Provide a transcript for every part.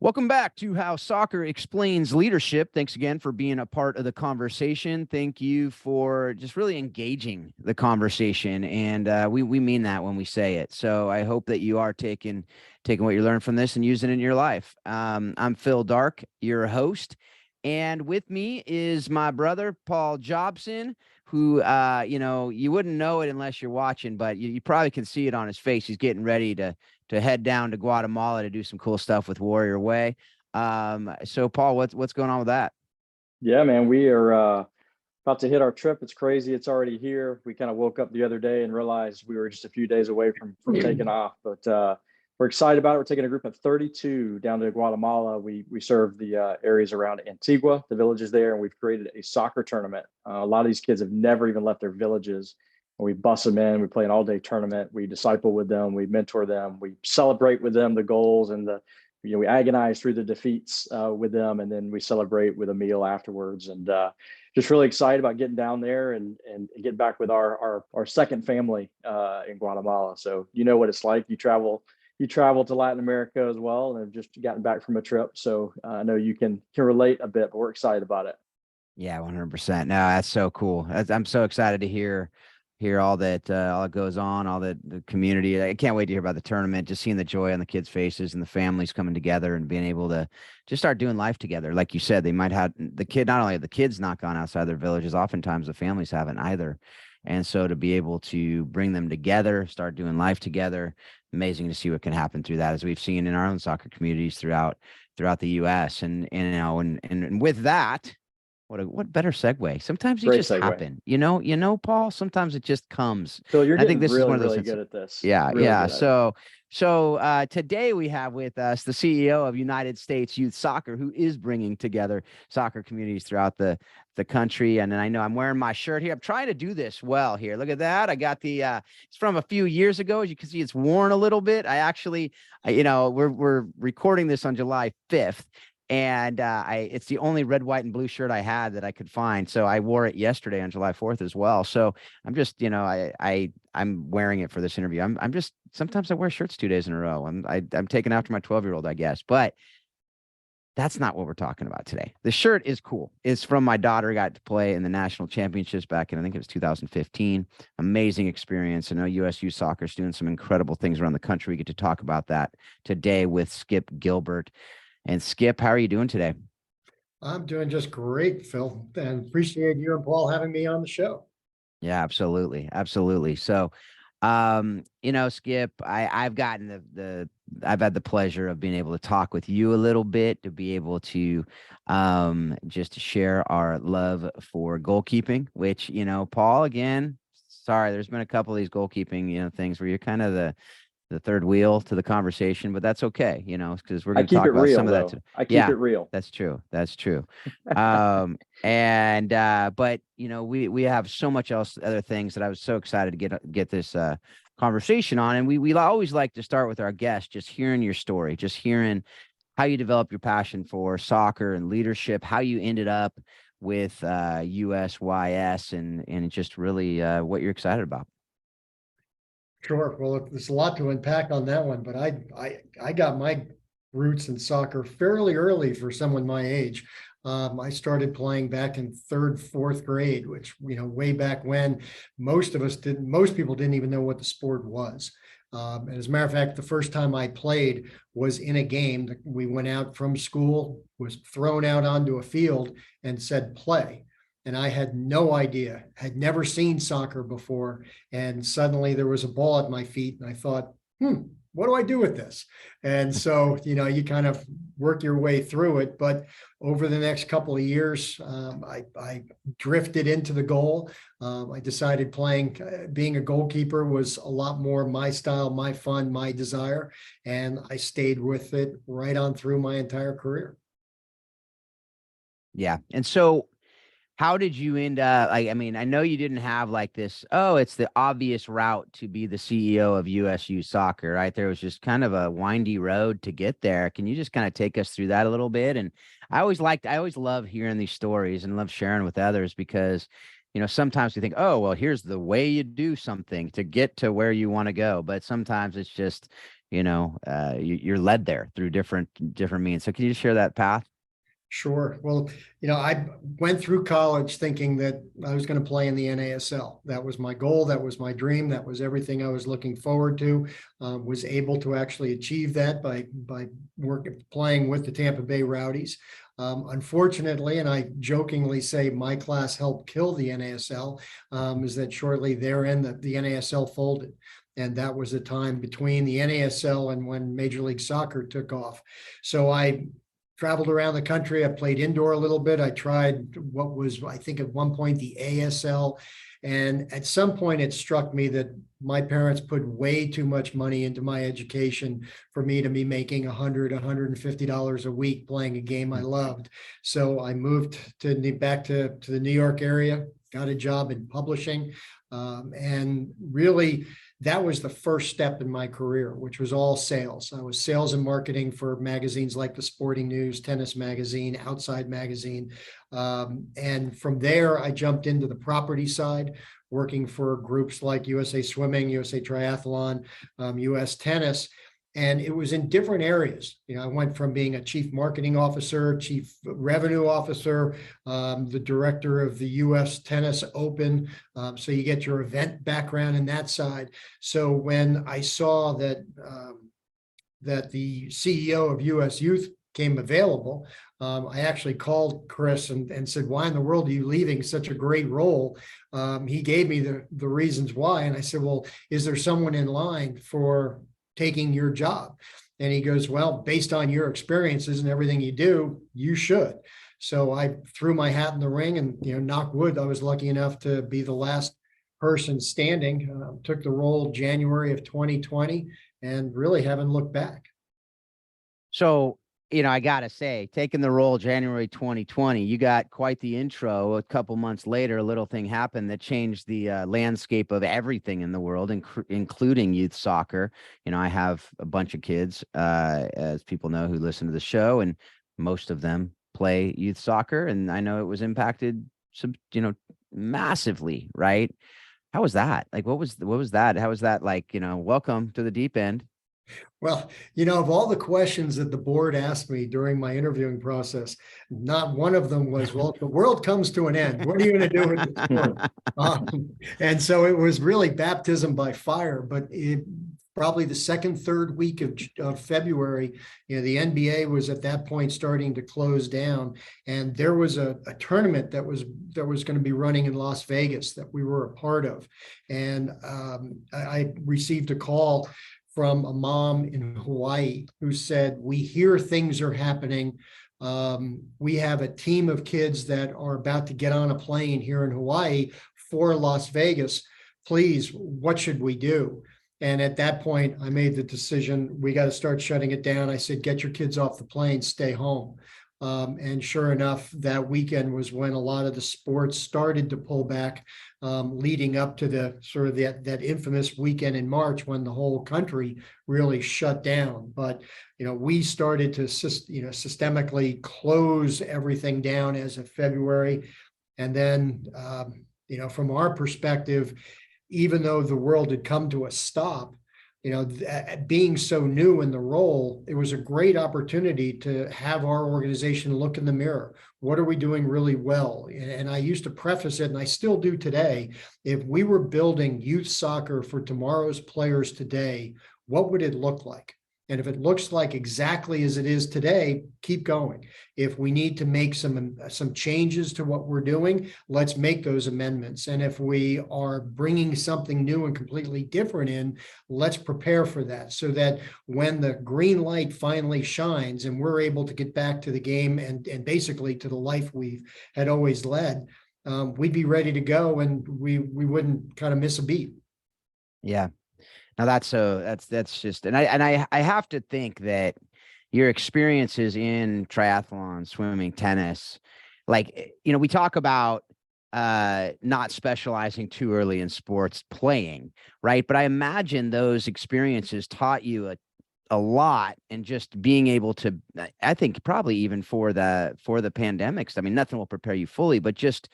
Welcome back to How Soccer Explains Leadership. Thanks again for being a part of the conversation. Thank you for just really engaging the conversation, and we mean that when we say it. So I hope that you are taking what you learned from this and using it in your life. I'm Phil Dark, your host, and with me is my brother Paul Jobson, who you wouldn't know it unless you're watching, but you probably can see it on his face. He's getting ready to head down to Guatemala to do some cool stuff with Warrior Way. So Paul, what's going on with that? Yeah, man, we are about to hit our trip. It's crazy. It's already here. We kind of woke up the other day and realized we were just a few days away from taking off, but we're excited about it. We're taking a group of 32 down to Guatemala. We serve the areas around Antigua, the villages there, and we've created a soccer tournament. A lot of these kids have never even left their villages. We bus them in. We play an all-day tournament. We disciple with them. We mentor them. We celebrate with them the goals and we agonize through the defeats with them, and then we celebrate with a meal afterwards. And just really excited about getting down there and get back with our second family in Guatemala. So you know what it's like. You travel to Latin America as well, and have just gotten back from a trip. So I know you can relate a bit, but we're excited about it. Yeah, 100%. No, that's so cool. I'm so excited to hear all that goes on, all the community. I can't wait to hear about the tournament, just seeing the joy on the kids' faces and the families coming together and being able to just start doing life together. Like you said, they might have not only have the kids not gone outside their villages, oftentimes the families haven't either. And so to be able to bring them together, start doing life together, amazing to see what can happen through that, as we've seen in our own soccer communities throughout the US. And with that, what better segue? Sometimes you Great just segue. happen, Paul. Sometimes it just comes. Phil, you're I think getting this is one really, of those really good at this. Yeah, Really yeah. good at it. So today we have with us the CEO of United States Youth Soccer, who is bringing together soccer communities throughout the country. And I know I'm wearing my shirt here. I'm trying to do this well here. Look at that. I got the it's from a few years ago. As you can see, it's worn a little bit. We're recording this on July 5th. And it's the only red, white, and blue shirt I had that I could find. So I wore it yesterday on July 4th as well. So I'm just, I'm wearing it for this interview. I'm just, sometimes I wear shirts 2 days in a row. I'm taking after my 12-year-old, I guess. But that's not what we're talking about today. The shirt is cool. It's from my daughter. Got to play in the national championships back in, I think it was 2015. Amazing experience. I know USYS Soccer is doing some incredible things around the country. We get to talk about that today with Skip Gilbert. And Skip, how are you doing today? I'm doing just great, Phil, and appreciate you and Paul having me on the show. Yeah, absolutely. Absolutely. So, Skip, I've gotten I've had the pleasure of being able to talk with you a little bit, to be able to just share our love for goalkeeping, which, Paul, again, sorry, there's been a couple of these goalkeeping, things where you're kind of the third wheel to the conversation, but that's okay, because we're going to talk about some of that too. I keep it real. That's true. That's true. But we have so much else, other things that I was so excited to get this conversation on. And we always like to start with our guests, just hearing your story, just hearing how you develop your passion for soccer and leadership, how you ended up with USYS and just really what you're excited about. Sure. Well, there's a lot to unpack on that one, but I got my roots in soccer fairly early for someone my age. I started playing back in third, fourth grade, which, way back when most people didn't even know what the sport was. And as a matter of fact, the first time I played was in a game. We went out from school, was thrown out onto a field and said, play. And I had no idea, had never seen soccer before. And suddenly there was a ball at my feet and I thought, what do I do with this? And so, you kind of work your way through it. But over the next couple of years, I drifted into the goal. I decided being a goalkeeper was a lot more my style, my fun, my desire. And I stayed with it right on through my entire career. Yeah. And so, how did you end up? I know you didn't have like this, it's the obvious route to be the CEO of USU Soccer, right? There was just kind of a windy road to get there. Can you just kind of take us through that a little bit? And I always love hearing these stories and love sharing with others because, sometimes we think, here's the way you do something to get to where you want to go. But sometimes it's just, you're led there through different means. So can you just share that path? Sure. Well, I went through college thinking that I was going to play in the NASL. That was my goal. That was my dream. That was everything I was looking forward to. Was able to actually achieve that by playing with the Tampa Bay Rowdies. Unfortunately, and I jokingly say my class helped kill the NASL, is that shortly therein the NASL folded. And that was the time between the NASL and when Major League Soccer took off. So I traveled around the country. I played indoor a little bit. I tried what was, I think at one point, the ASL. And at some point it struck me that my parents put way too much money into my education for me to be making $150 a week playing a game I loved. So I moved back to the New York area, got a job in publishing. And really, that was the first step in my career, which was all sales. I was sales and marketing for magazines like the Sporting News, Tennis Magazine, Outside Magazine. And from there, I jumped into the property side, working for groups like USA Swimming, USA Triathlon, US Tennis. And it was in different areas. I went from being a chief marketing officer, chief revenue officer, the director of the US Tennis Open. So you get your event background in that side. So when I saw that the CEO of US Youth came available, I actually called Chris and said, why in the world are you leaving such a great role? He gave me the reasons why. And I said, well, is there someone in line for taking your job? And he goes, well, based on your experiences and everything you do, you should. So I threw my hat in the ring and, knock wood, I was lucky enough to be the last person standing. Took the role January of 2020 and really haven't looked back. So, I got to say, taking the role January 2020, you got quite the intro. A couple months later, a little thing happened that changed the landscape of everything in the world, including youth soccer. I have a bunch of kids, as people know, who listen to the show, and most of them play youth soccer. And I know it was impacted, massively, right? How was that? Like, what was that? How was that like, welcome to the deep end? Well, of all the questions that the board asked me during my interviewing process, not one of them was, well, if the world comes to an end, what are you going to do with the sport? And so it was really baptism by fire, but probably the second, third week of February, the NBA was at that point starting to close down. And there was a tournament that was going to be running in Las Vegas that we were a part of. And I received a call from a mom in Hawaii who said, we hear things are happening. We have a team of kids that are about to get on a plane here in Hawaii for Las Vegas. Please, what should we do? And at that point, I made the decision, we got to start shutting it down. I said, get your kids off the plane, stay home. And sure enough, that weekend was when a lot of the sports started to pull back, leading up to the sort of that infamous weekend in March when the whole country really shut down. But, we started to, systemically close everything down as of February. And then, from our perspective, even though the world had come to a stop, being so new in the role, it was a great opportunity to have our organization look in the mirror. What are we doing really well? And I used to preface it, and I still do today. If we were building youth soccer for tomorrow's players today, what would it look like? And if it looks like exactly as it is today, keep going. If we need to make some changes to what we're doing, let's make those amendments. And if we are bringing something new and completely different in, let's prepare for that so that when the green light finally shines and we're able to get back to the game and basically to the life we had always led, we'd be ready to go and we wouldn't kind of miss a beat. Yeah. Now that's just, and I have to think that your experiences in triathlon, swimming, tennis, like, we talk about not specializing too early in sports playing, right? But I imagine those experiences taught you a lot, and just being able to, I think probably even for the pandemics, I mean, nothing will prepare you fully, but just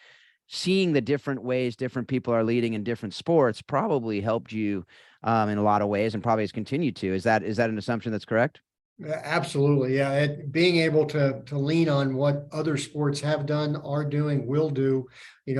seeing the different ways different people are leading in different sports probably helped you in a lot of ways, and probably has continued to. Is that an assumption that's correct? Absolutely. Yeah. Being able to lean on what other sports have done, are doing, will do,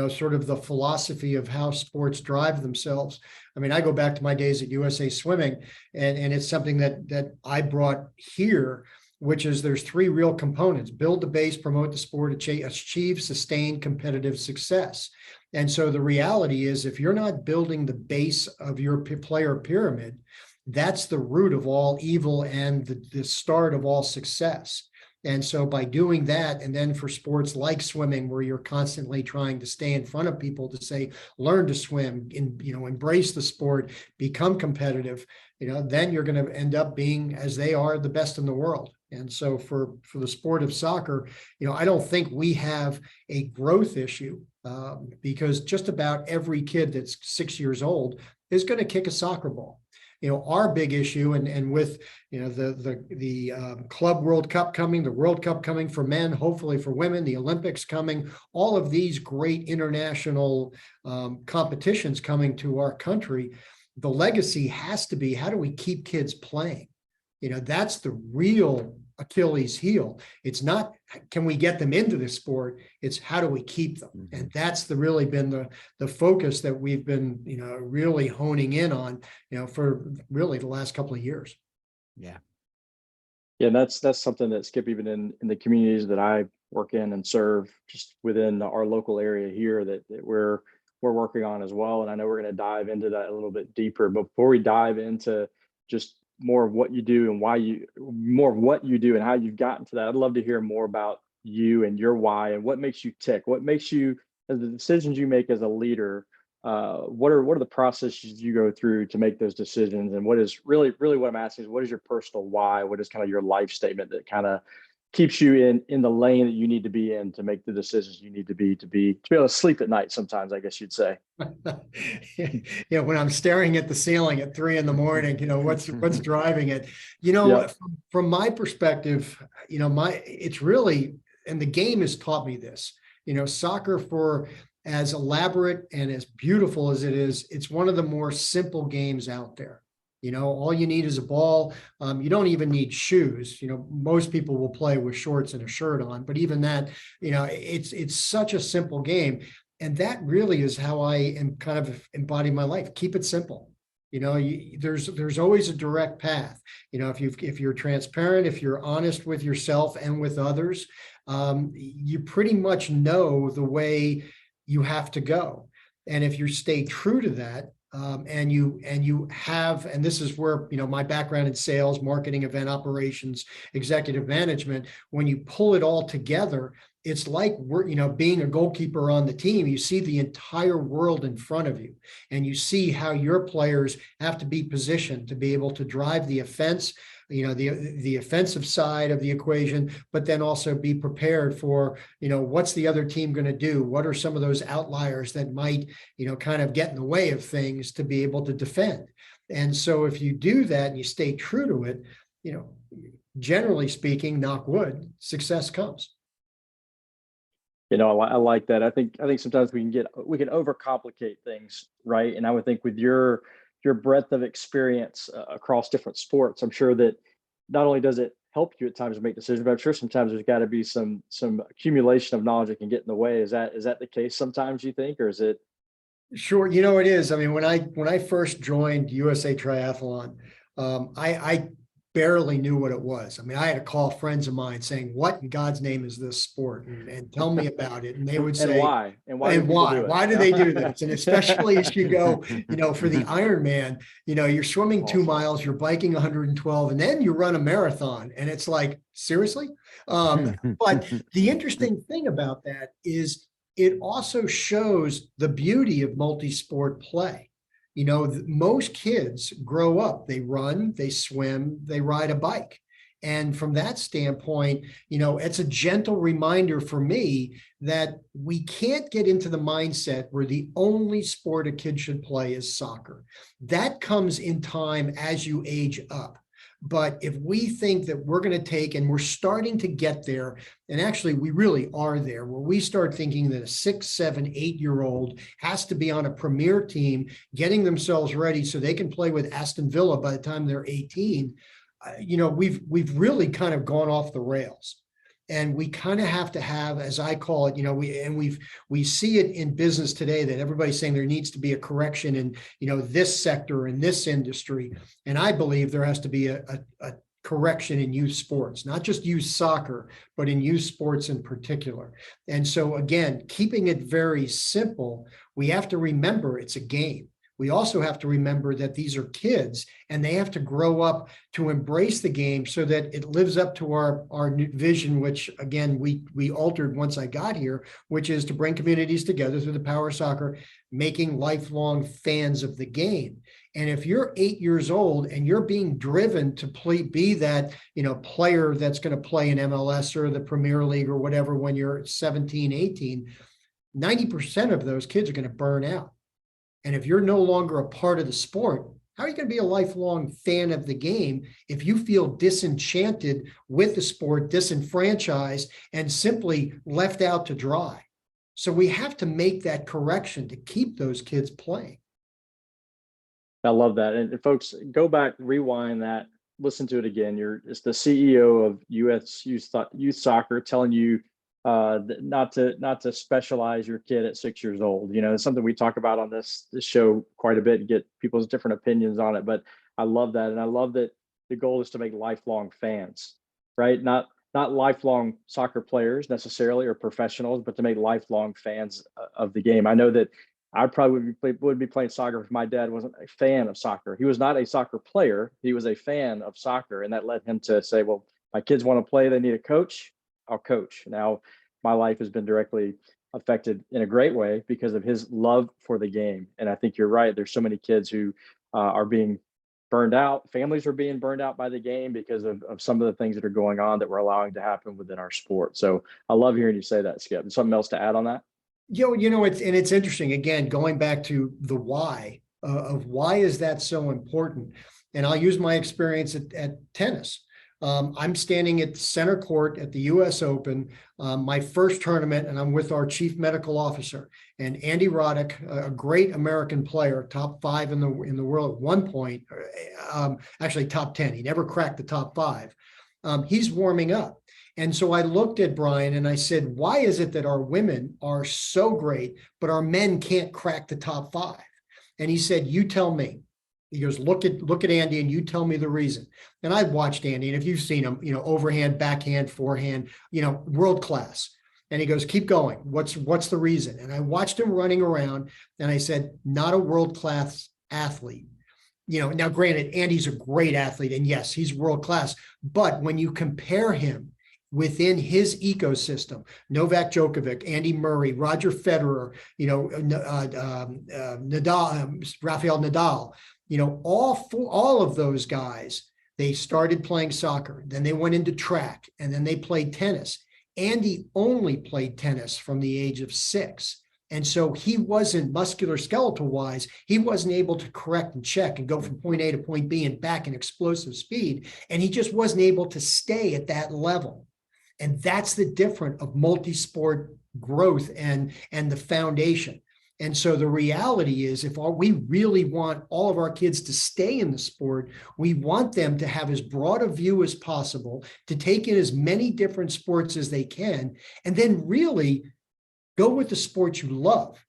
sort of the philosophy of how sports drive themselves. I mean, I go back to my days at USA Swimming, and it's something that I brought here, which is there's three real components: build the base, promote the sport, achieve sustained competitive success. And so the reality is, if you're not building the base of your player pyramid, that's the root of all evil and the start of all success. And so by doing that, and then for sports like swimming, where you're constantly trying to stay in front of people to say, learn to swim, embrace the sport, become competitive, then you're going to end up being, as they are, the best in the world. And so for the sport of soccer, I don't think we have a growth issue, because just about every kid that's 6 years old is going to kick a soccer ball. Our big issue, and with the Club World Cup coming, the World Cup coming for men, hopefully for women, the Olympics coming, all of these great international competitions coming to our country, the legacy has to be, how do we keep kids playing? That's the real Achilles heel. It's not, can we get them into the sport? It's how do we keep them? Mm-hmm. And that's really been the focus that we've been, really honing in on, for really the last couple of years. Yeah. Yeah. And that's something that, Skip, even in the communities that I work in and serve just within our local area here, that we're working on as well. And I know we're going to dive into that a little bit deeper, but before we dive into just more of what you do and and how you've gotten to that, I'd love to hear more about you and your why and what makes you tick. What makes you, as the decisions you make as a leader, what are the processes you go through to make those decisions? And what is really what I'm asking is, what is your personal why? What is kind of your life statement that kind of keeps you in the lane that you need to be in to make the decisions you need to be able to sleep at night sometimes, I guess you'd say. When I'm staring at the ceiling at 3 a.m, what's driving it? From my perspective, it's really, and the game has taught me this, soccer, for as elaborate and as beautiful as it is, it's one of the more simple games out there. All you need is a ball. You don't even need shoes. Most people will play with shorts and a shirt on, but even that, it's such a simple game. And that really is how I am kind of embody my life. Keep it simple. There's always a direct path. If you're transparent, if you're honest with yourself and with others, you pretty much know the way you have to go. And if you stay true to that, and you have, and this is where, my background in sales, marketing, event operations, executive management, when you pull it all together, it's like being a goalkeeper on the team. You see the entire world in front of you, and you see how your players have to be positioned to be able to drive the offense, the offensive side of the equation, but then also be prepared for, what's the other team going to do? What are some of those outliers that might, kind of get in the way of things to be able to defend? And so if you do that and you stay true to it, generally speaking, knock wood, success comes. I like that. I think sometimes we can overcomplicate things, right? And I would think with your breadth of experience across different sports, I'm sure that not only does it help you at times to make decisions, but I'm sure sometimes there's got to be some accumulation of knowledge that can get in the way. Is that the case sometimes, you think, or is it? Sure. It is. I mean, when I first joined USA Triathlon, I barely knew what it was. I mean, I had to call friends of mine saying, what in God's name is this sport? And tell me about it. And they would say, why? Why do they do this? And especially as you go, for the Ironman, you're swimming 2 miles, you're biking 112, and then you run a marathon. And it's like, seriously? But the interesting thing about that is it also shows the beauty of multi-sport play. Most kids grow up, they run, they swim, they ride a bike. And from that standpoint, it's a gentle reminder for me that we can't get into the mindset where the only sport a kid should play is soccer. That comes in time as you age up. But if we think that we're going to take, and we're starting to get there, and actually we really are there, where we start thinking that a 6, 7, 8-year-old has to be on a premier team, getting themselves ready so they can play with Aston Villa by the time they're 18, we've really kind of gone off the rails. And we kind of have to have, as I call it, we see it in business today that everybody's saying there needs to be a correction in, this sector, in this industry. And I believe there has to be a correction in youth sports, not just youth soccer, but in youth sports in particular. And so again, keeping it very simple, we have to remember it's a game. We also have to remember that these are kids and they have to grow up to embrace the game so that it lives up to our new vision, which again, we altered once I got here, which is to bring communities together through the power of soccer, making lifelong fans of the game. And if you're 8 years old and you're being driven to be that, player that's going to play in MLS or the Premier League or whatever, when you're 17, 18, 90% of those kids are going to burn out. And if you're no longer a part of the sport, how are you going to be a lifelong fan of the game if you feel disenchanted with the sport, disenfranchised, and simply left out to dry? So we have to make that correction to keep those kids playing. I love that. And folks, go back, rewind that, listen to it again. It's the CEO of US Youth Soccer telling you not to specialize your kid at 6 years old. It's something we talk about on this show quite a bit and get people's different opinions on it. But I love that. And I love that the goal is to make lifelong fans, right? Not lifelong soccer players necessarily or professionals, but to make lifelong fans of the game. I know that I probably would be playing soccer if my dad wasn't a fan of soccer. He was not a soccer player. He was a fan of soccer. And that led him to say, well, my kids want to play, they need a coach. I'll coach. Now, my life has been directly affected in a great way because of his love for the game. And I think you're right. There's so many kids who are being burned out. Families are being burned out by the game because of some of the things that are going on that we're allowing to happen within our sport. So I love hearing you say that, Skip. Something else to add on that? It's interesting. Again, going back to the why of why is that so important? And I'll use my experience at tennis. I'm standing at center court at the US Open, my first tournament, and I'm with our chief medical officer. And Andy Roddick, a great American player, top 5 in the world at one point, actually top 10. He never cracked the top 5. He's warming up. And so I looked at Brian and I said, why is it that our women are so great, but our men can't crack the top 5? And he said, you tell me. He goes, look at Andy and you tell me the reason. And I watched Andy, and if you've seen him, overhand, backhand, forehand, world class. And he goes, keep going. What's the reason? And I watched him running around and I said, not a world-class athlete. Now granted, Andy's a great athlete and yes, he's world class. But when you compare him within his ecosystem, Novak Djokovic, Andy Murray, Roger Federer, Nadal, Rafael Nadal, all of those guys, they started playing soccer, then they went into track, and then they played tennis. Andy only played tennis from the age of 6. And so he wasn't muscular skeletal wise, he wasn't able to correct and check and go from point A to point B and back in explosive speed. And he just wasn't able to stay at that level. And that's the difference of multi-sport growth and the foundation. And so the reality is, if we really want all of our kids to stay in the sport, we want them to have as broad a view as possible, to take in as many different sports as they can, and then really go with the sport you love.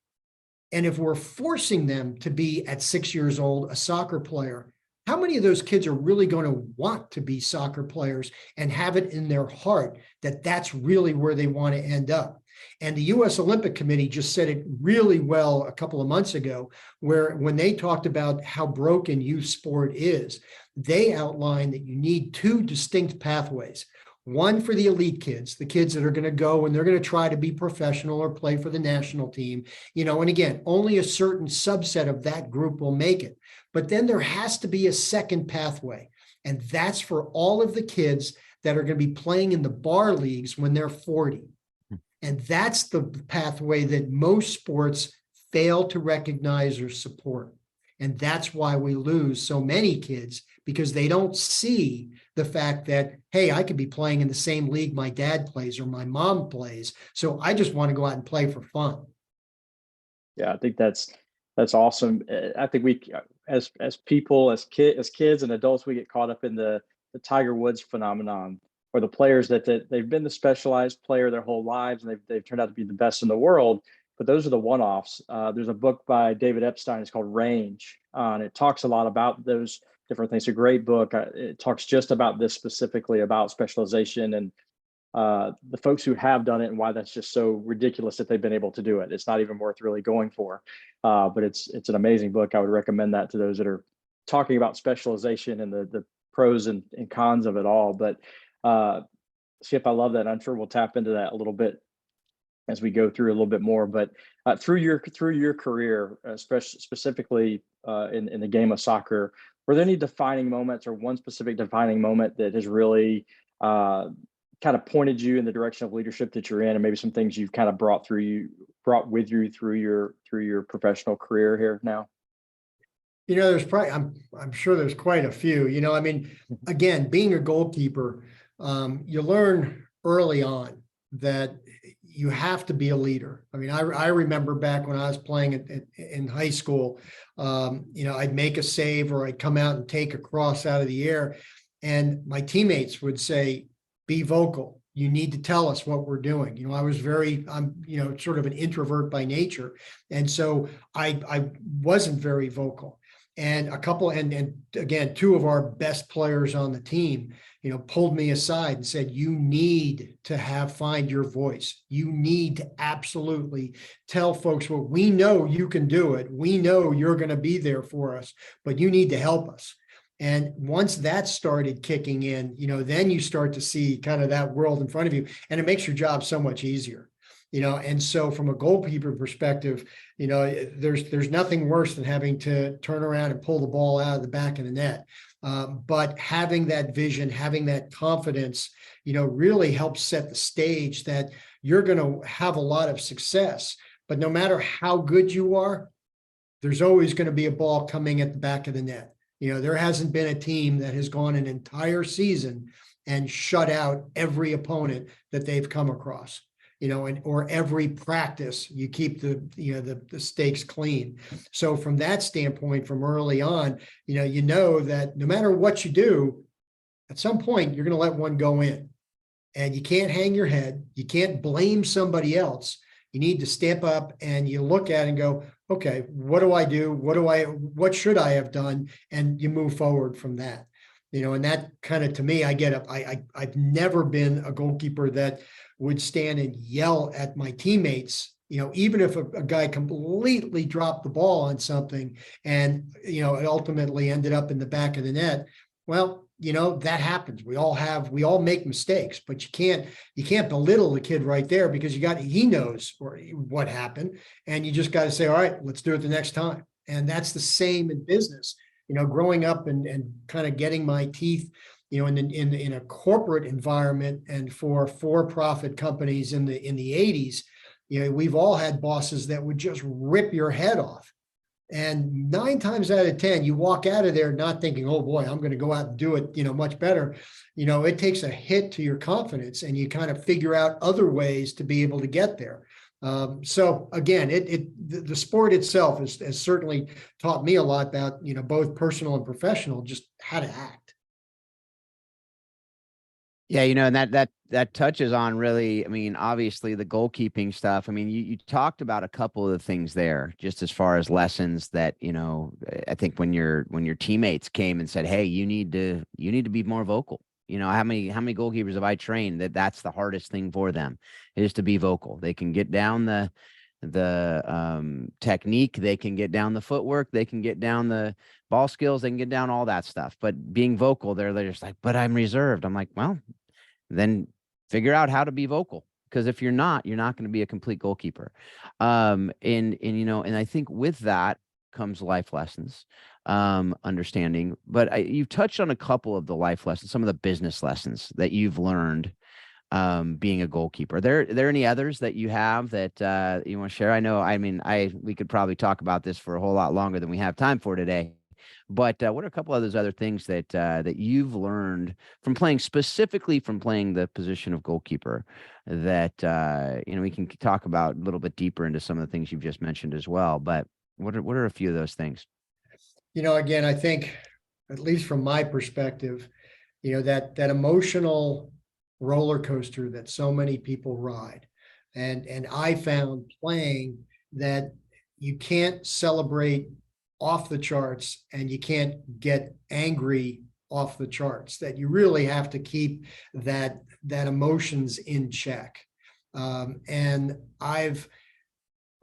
And if we're forcing them to be at 6 years old, a soccer player, how many of those kids are really going to want to be soccer players and have it in their heart that that's really where they want to end up? And the U.S. Olympic Committee just said it really well a couple of months ago, where when they talked about how broken youth sport is, they outlined that you need 2 distinct pathways. One for the elite kids, the kids that are going to go and they're going to try to be professional or play for the national team, and again, only a certain subset of that group will make it. But then there has to be a second pathway. And that's for all of the kids that are going to be playing in the bar leagues when they're 40. And that's the pathway that most sports fail to recognize or support. And that's why we lose so many kids, because they don't see the fact that, hey, I could be playing in the same league my dad plays or my mom plays. So I just want to go out and play for fun. Yeah, I think that's awesome. I think we, as people, as kids and adults, we get caught up in the Tiger Woods phenomenon, or the players that they've been the specialized player their whole lives, and they've turned out to be the best in the world. But those are the one-offs. There's a book by David Epstein. It's called Range, and it talks a lot about those different things. It's a great book. It talks just about this, specifically about specialization and the folks who have done it and why that's just so ridiculous that they've been able to do it. It's not even worth really going for, but it's an amazing book. I would recommend that to those that are talking about specialization and the pros and cons of it all. But Skip, I love that. I'm sure we'll tap into that a little bit as we go through a little bit more. But through your career, specifically in the game of soccer, were there any defining moments, or one specific defining moment that has really kind of pointed you in the direction of leadership that you're in, and maybe some things you've kind of brought with you through your professional career here now? There's probably, I'm sure there's quite a few. I mean, again, being a goalkeeper, you learn early on that you have to be a leader. I mean, I remember back when I was playing in high school, I'd make a save or I'd come out and take a cross out of the air, and my teammates would say, be vocal. You need to tell us what we're doing. I'm sort of an introvert by nature. And so I wasn't very vocal. And again, two of our best players on the team, pulled me aside and said, you need to find your voice. You need to absolutely tell folks, well, we know you can do it. We know you're going to be there for us, but you need to help us. And once that started kicking in, then you start to see kind of that world in front of you, and it makes your job so much easier. And so from a goalkeeper perspective, there's nothing worse than having to turn around and pull the ball out of the back of the net. But having that vision, having that confidence, really helps set the stage that you're going to have a lot of success. But no matter how good you are, there's always going to be a ball coming at the back of the net. There hasn't been a team that has gone an entire season and shut out every opponent that they've come across, or every practice you keep the stakes clean. So from that standpoint, from early on, that no matter what you do, at some point you're going to let one go in, and you can't hang your head. You can't blame somebody else. You need to step up and you look at it and go, okay, what do I do? What should I have done? And you move forward from that, and that kind of, to me, I've never been a goalkeeper that would stand and yell at my teammates, even if a guy completely dropped the ball on something and, it ultimately ended up in the back of the net. Well, that happens. We all make mistakes, but you can't belittle the kid right there, because he knows what happened, and you just got to say, all right, let's do it the next time. And that's the same in business. Growing up and kind of getting my teeth, in a corporate environment and for-profit companies in the 80s, we've all had bosses that would just rip your head off. And 9 times out of 10, you walk out of there not thinking, oh boy, I'm going to go out and do it, much better. It takes a hit to your confidence, and you kind of figure out other ways to be able to get there. So again, the sport itself has certainly taught me a lot about, both personal and professional, just how to act. Yeah, and that touches on, really, I mean, obviously the goalkeeping stuff. I mean, you talked about a couple of the things there, just as far as lessons that, I think when your teammates came and said, hey, you need to be more vocal. How many goalkeepers have I trained that's the hardest thing for them, is to be vocal. They can get down the technique, they can get down the footwork, they can get down the ball skills, they can get down all that stuff. But being vocal, they're just like, but I'm reserved. I'm like, well, then figure out how to be vocal, because if you're not going to be a complete goalkeeper. And I think with that comes life lessons, understanding. But you've touched on a couple of the life lessons, some of the business lessons that you've learned being a goalkeeper. Are there any others that you have that you want to share? I know, we could probably talk about this for a whole lot longer than we have time for today. But what are a couple of those other things that that you've learned from playing, specifically from playing the position of goalkeeper, that we can talk about a little bit deeper into some of the things you've just mentioned as well. But what are a few of those things? Again, I think, at least from my perspective, that emotional roller coaster that so many people ride. And I found playing that you can't celebrate off the charts and you can't get angry off the charts, that you really have to keep that emotions in check. And I've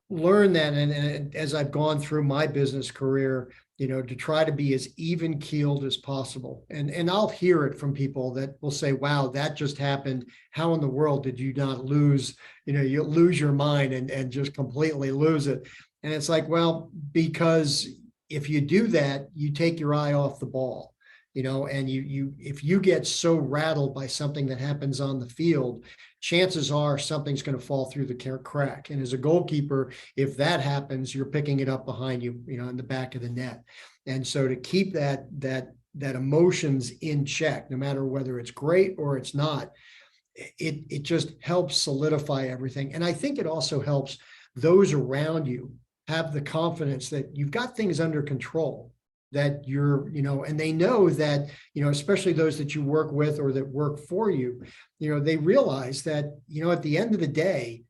learned that, and as I've gone through my business career, to try to be as even keeled as possible. And I'll hear it from people that will say, wow, that just happened. How in the world did you not lose, you lose your mind and just completely lose it? And it's like, well, because if you do that, you take your eye off the ball, and if you get so rattled by something that happens on the field, chances are something's going to fall through the crack. And as a goalkeeper, if that happens, you're picking it up behind you, in the back of the net. And so to keep that emotions in check, no matter whether it's great or it's not, it just helps solidify everything. And I think it also helps those around you have the confidence that you've got things under control, that you're, and they know that, especially those that you work with or that work for you, they realize that, at the end of the day,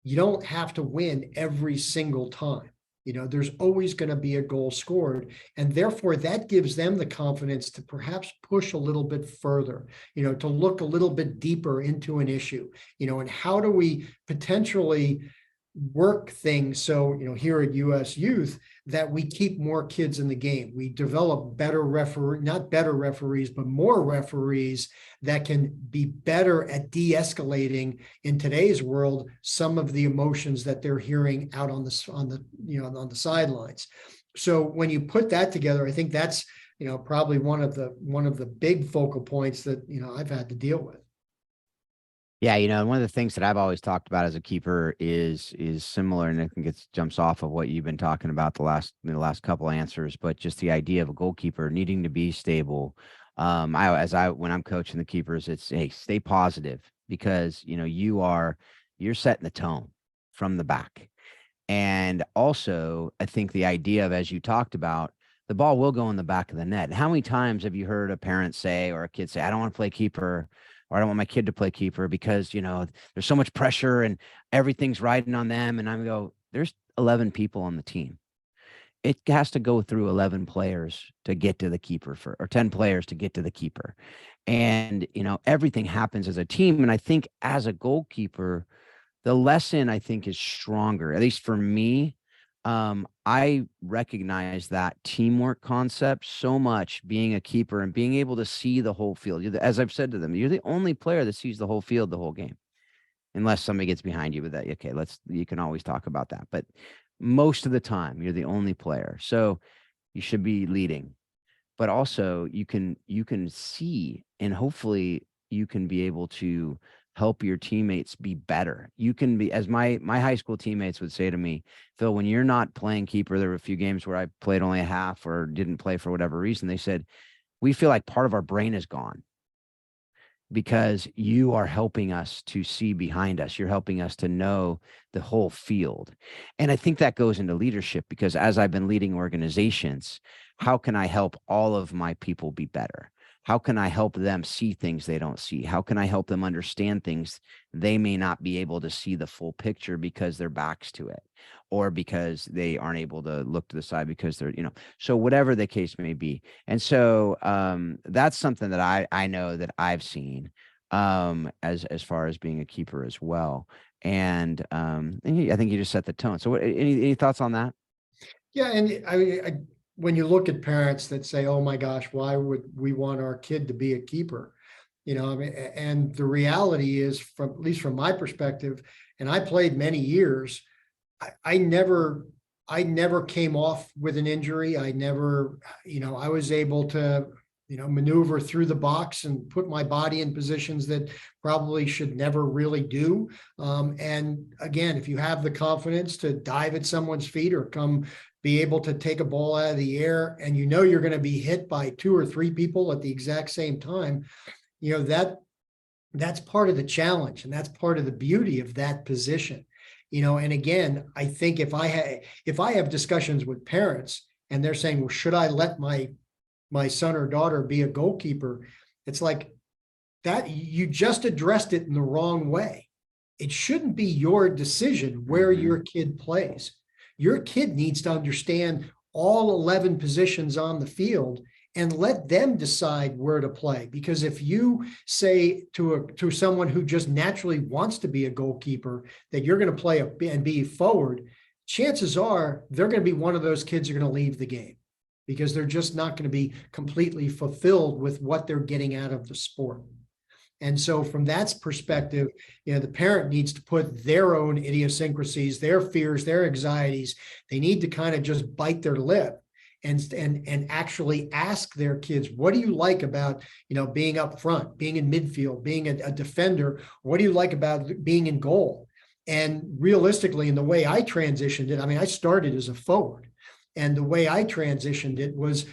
you don't have to win every single time. There's always going to be a goal scored. And therefore that gives them the confidence to perhaps push a little bit further, to look a little bit deeper into an issue, and how do we potentially work things so, here at US Youth, that we keep more kids in the game. We develop not better referees, but more referees that can be better at de-escalating in today's world some of the emotions that they're hearing out on the sidelines. So when you put that together, I think that's probably one of the big focal points that I've had to deal with. Yeah, one of the things that I've always talked about as a keeper is similar, and I think it jumps off of what you've been talking about the last couple of answers, but just the idea of a goalkeeper needing to be stable. When I'm coaching the keepers, it's, hey, stay positive, because you're setting the tone from the back. And also, I think the idea of, as you talked about, the ball will go in the back of the net. How many times have you heard a parent say, or a kid say, I don't want to play keeper, or I don't want my kid to play keeper because, there's so much pressure and everything's riding on them. And I go, there's 11 people on the team. It has to go through 11 players to get to the keeper, or 10 players to get to the keeper. And, everything happens as a team. And I think as a goalkeeper, the lesson, I think, is stronger, at least for me. I recognize that teamwork concept so much, being a keeper and being able to see the whole field. As I've said to them, you're the only player that sees the whole field the whole game, unless somebody gets behind you with that. Okay, you can always talk about that. But most of the time, you're the only player. So you should be leading. But also you can see, and hopefully you can be able to help your teammates be better. You can be, as my high school teammates would say to me, Phil, when you're not playing keeper, there were a few games where I played only a half or didn't play for whatever reason. They said, we feel like part of our brain is gone because you are helping us to see behind us. You're helping us to know the whole field. And I think that goes into leadership, because as I've been leading organizations, how can I help all of my people be better? How can I help them see things they don't see? How can I help them understand things they may not be able to see the full picture because their back's to it, or because they aren't able to look to the side because they're, so whatever the case may be. And so that's something that I know that I've seen as far as being a keeper as well. And I think you just set the tone. So any thoughts on that? Yeah. And I when you look at parents that say, oh my gosh, why would we want our kid to be a keeper? And the reality is, at least from my perspective, and I played many years, I never came off with an injury. I never, I was able to maneuver through the box and put my body in positions that probably should never really do. And again, if you have the confidence to dive at someone's feet or be able to take a ball out of the air, and you're going to be hit by 2 or 3 people at the exact same time, that's part of the challenge, and that's part of the beauty of that position. And again, I think if I have discussions with parents and they're saying, well, should I let my son or daughter be a goalkeeper? It's like that you just addressed it in the wrong way. It shouldn't be your decision where your kid plays. Your kid needs to understand all 11 positions on the field and let them decide where to play. Because if you say to someone who just naturally wants to be a goalkeeper that you're going to play and be forward, chances are they're going to be one of those kids who are going to leave the game because they're just not going to be completely fulfilled with what they're getting out of the sport. And so from that perspective, the parent needs to put their own idiosyncrasies, their fears, their anxieties. They need to kind of just bite their lip and actually ask their kids, what do you like about, being up front, being in midfield, being a defender? What do you like about being in goal? And realistically, in the way I transitioned it, I started as a forward. And the way I transitioned it was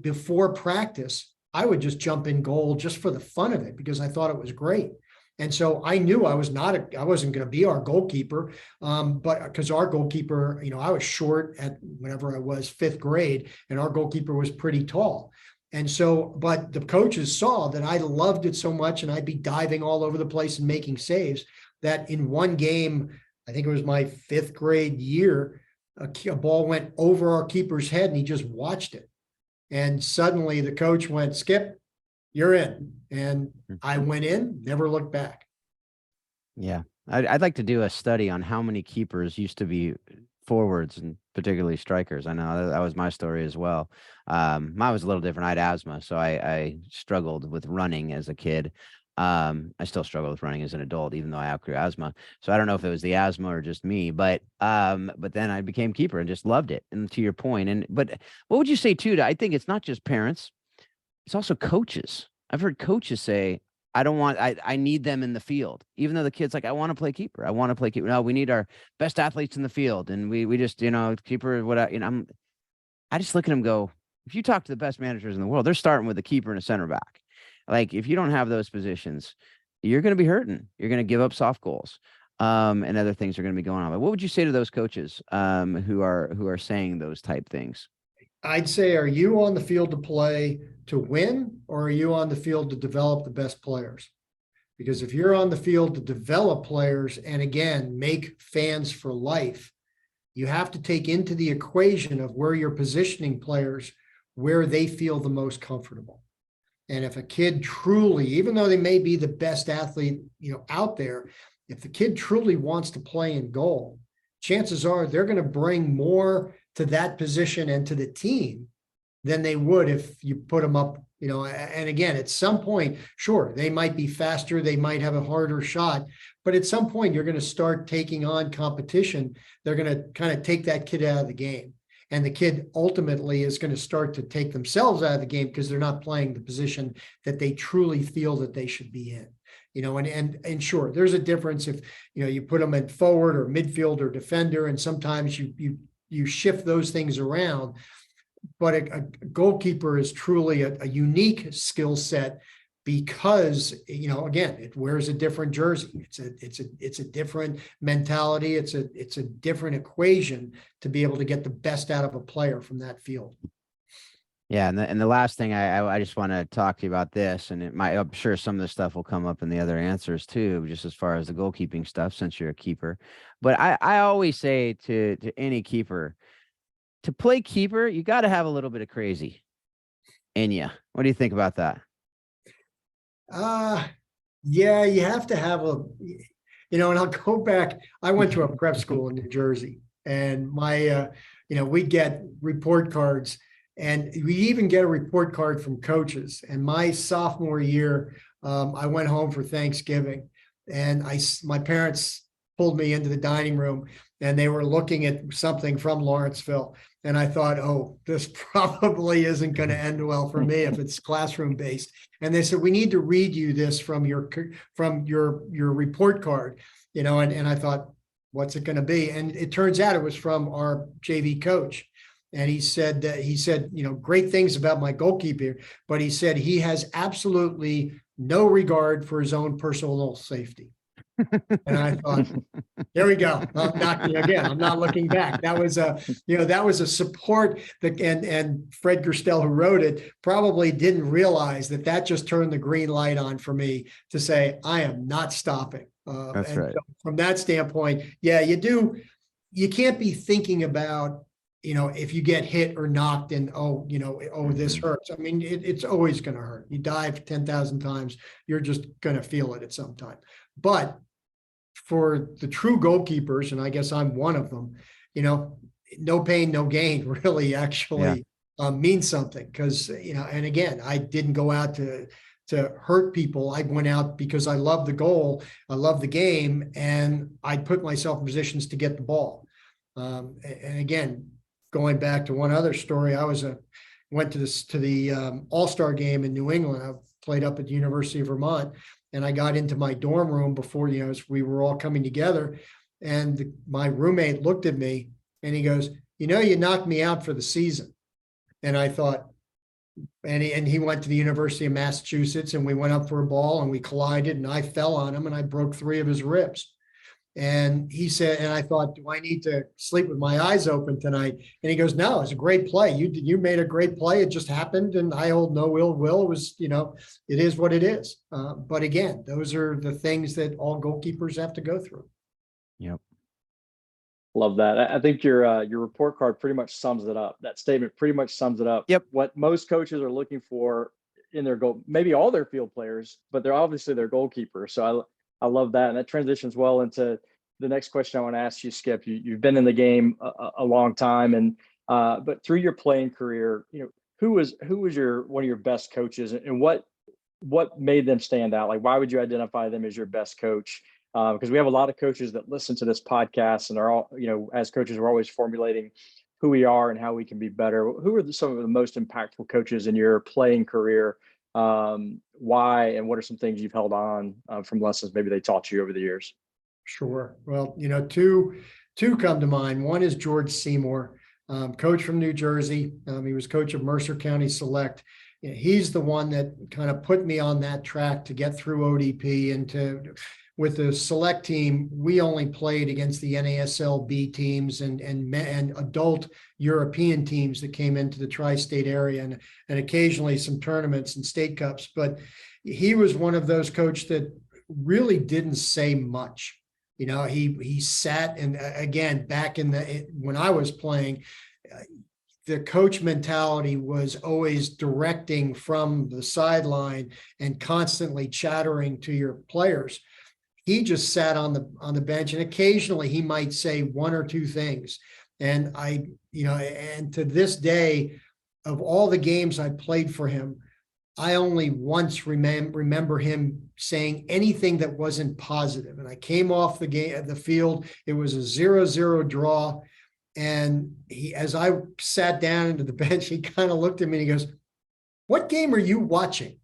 before practice, I would just jump in goal just for the fun of it because I thought it was great. And so I knew I wasn't going to be our goalkeeper, but because our goalkeeper, I was short at whenever I was 5th grade, and our goalkeeper was pretty tall. And so, but the coaches saw that I loved it so much, and I'd be diving all over the place and making saves that in one game, I think it was my 5th grade year, a ball went over our keeper's head, and he just watched it. And suddenly the coach went, Skip, you're in. And I went in, never looked back. Yeah. I'd like to do a study on how many keepers used to be forwards and particularly strikers. I know that was my story as well. Mine was a little different. I had asthma, so I struggled with running as a kid. I still struggle with running as an adult, even though I outgrew asthma. So I don't know if it was the asthma or just me, but then I became keeper and just loved it. And to your point, but what would you say too? I think it's not just parents, it's also coaches. I've heard coaches say, I need them in the field, even though the kid's like, I want to play keeper. I want to play keeper. No, we need our best athletes in the field. And we just, keeper, I just look at them and go, if you talk to the best managers in the world, they're starting with a keeper and a center back. Like, if you don't have those positions, you're going to be hurting. You're going to give up soft goals, and other things are going to be going on. But what would you say to those coaches who are saying those type things? I'd say, are you on the field to play to win, or are you on the field to develop the best players? Because if you're on the field to develop players and, again, make fans for life, you have to take into the equation of where you're positioning players where they feel the most comfortable. And if a kid truly, even though they may be the best athlete, out there, if the kid truly wants to play in goal, chances are they're going to bring more to that position and to the team than they would if you put them up, and again, at some point, sure, they might be faster, they might have a harder shot, but at some point you're going to start taking on competition. They're going to kind of take that kid out of the game. And the kid ultimately is going to start to take themselves out of the game because they're not playing the position that they truly feel that they should be in. And sure, there's a difference if, you put them at forward or midfield or defender, and sometimes you shift those things around. But a goalkeeper is truly a unique skill set because, again, it wears a different jersey. It's a different mentality. It's a different equation to be able to get the best out of a player from that field. Yeah, and the last thing I just want to talk to you about this, and I'm sure some of this stuff will come up in the other answers too, just as far as the goalkeeping stuff, since you're a keeper. But I always say to any keeper, to play keeper, you got to have a little bit of crazy in you. What do you think about that? Yeah, you have to have and I'll go back. I went to a prep school in New Jersey, and my, we get report cards, and we even get a report card from coaches. And my sophomore year, I went home for Thanksgiving, and my parents pulled me into the dining room, and they were looking at something from Lawrenceville. And I thought, oh, this probably isn't going to end well for me if it's classroom based. And they said, we need to read you this from your report card, and I thought, what's it going to be? And it turns out it was from our JV coach. And he said, great things about my goalkeeper, but he said he has absolutely no regard for his own personal safety. And I thought, there we go. I'm not looking back. That was a support that, and Fred Gerstel, who wrote it, probably didn't realize that just turned the green light on for me to say, I am not stopping. That's right. So from that standpoint, you can't be thinking about, if you get hit or knocked and, this hurts. I mean, it's always going to hurt. You dive 10,000 times, you're just going to feel it at some time. But for the true goalkeepers, and I guess I'm one of them, no pain, no gain really actually means something. Because, and again, I didn't go out to hurt people. I went out because I love the goal, I love the game, and I put myself in positions to get the ball. And again, going back to one other story, I went to the All-Star game in New England. I played up at the University of Vermont, and I got into my dorm room before, as we were all coming together, and my roommate looked at me and he goes, you knocked me out for the season. And I thought, and he went to the University of Massachusetts, and we went up for a ball and we collided, and I fell on him and I broke 3 of his ribs. And he said, and I thought, do I need to sleep with my eyes open tonight? And he goes, no, it's a great play. You made a great play. It just happened. And I hold no ill will. It was, it is what it is. But again, those are the things that all goalkeepers have to go through. Yep. Love that. I think your report card pretty much sums it up. That statement pretty much sums it up. Yep. What most coaches are looking for in their goal, maybe all their field players, but they're obviously their goalkeepers. So I love that. And that transitions well into the next question I want to ask you, Skip. You've been in the game a long time, and but through your playing career, who was one of your best coaches, and what made them stand out? Like, why would you identify them as your best coach? Because we have a lot of coaches that listen to this podcast and are all, as coaches, we're always formulating who we are and how we can be better. Who are some of the most impactful coaches in your playing career? Why, and what are some things you've held on from lessons maybe they taught you over the years? Sure. Well, two come to mind. One is George Seymour, coach from New Jersey. He was coach of Mercer County Select. He's the one that kind of put me on that track to get through ODP, and with the select team, we only played against the NASL B teams and adult European teams that came into the tri-state area, and occasionally some tournaments and state cups. But he was one of those coaches that really didn't say much. He sat, and again, back when I was playing, the coach mentality was always directing from the sideline and constantly chattering to your players. He just sat on the bench, and occasionally he might say 1 or 2 things. And and to this day, of all the games I played for him, I only once remember him saying anything that wasn't positive. And I came off the field, it was a 0-0 draw. And as I sat down into the bench, he kind of looked at me and he goes, "What game are you watching?"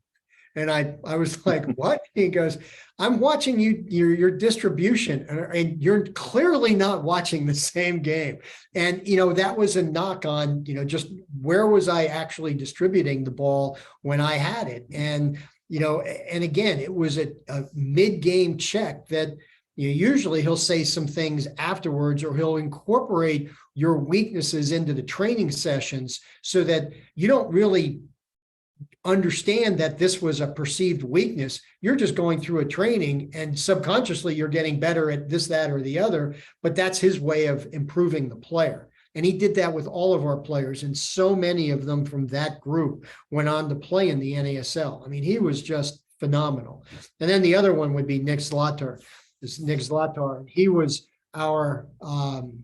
And I was like, "What?" He goes, "I'm watching your distribution, and you're clearly not watching the same game." And, that was a knock on, just where was I actually distributing the ball when I had it? And, and again, it was a mid-game check that usually he'll say some things afterwards, or he'll incorporate your weaknesses into the training sessions so that you don't really understand that this was a perceived weakness. You're just going through a training, and subconsciously you're getting better at this, that, or the other, but that's his way of improving the player. And he did that with all of our players, and so many of them from that group went on to play in the NASL. I mean, he was just phenomenal. And then the other one would be Nick Zlatar. He was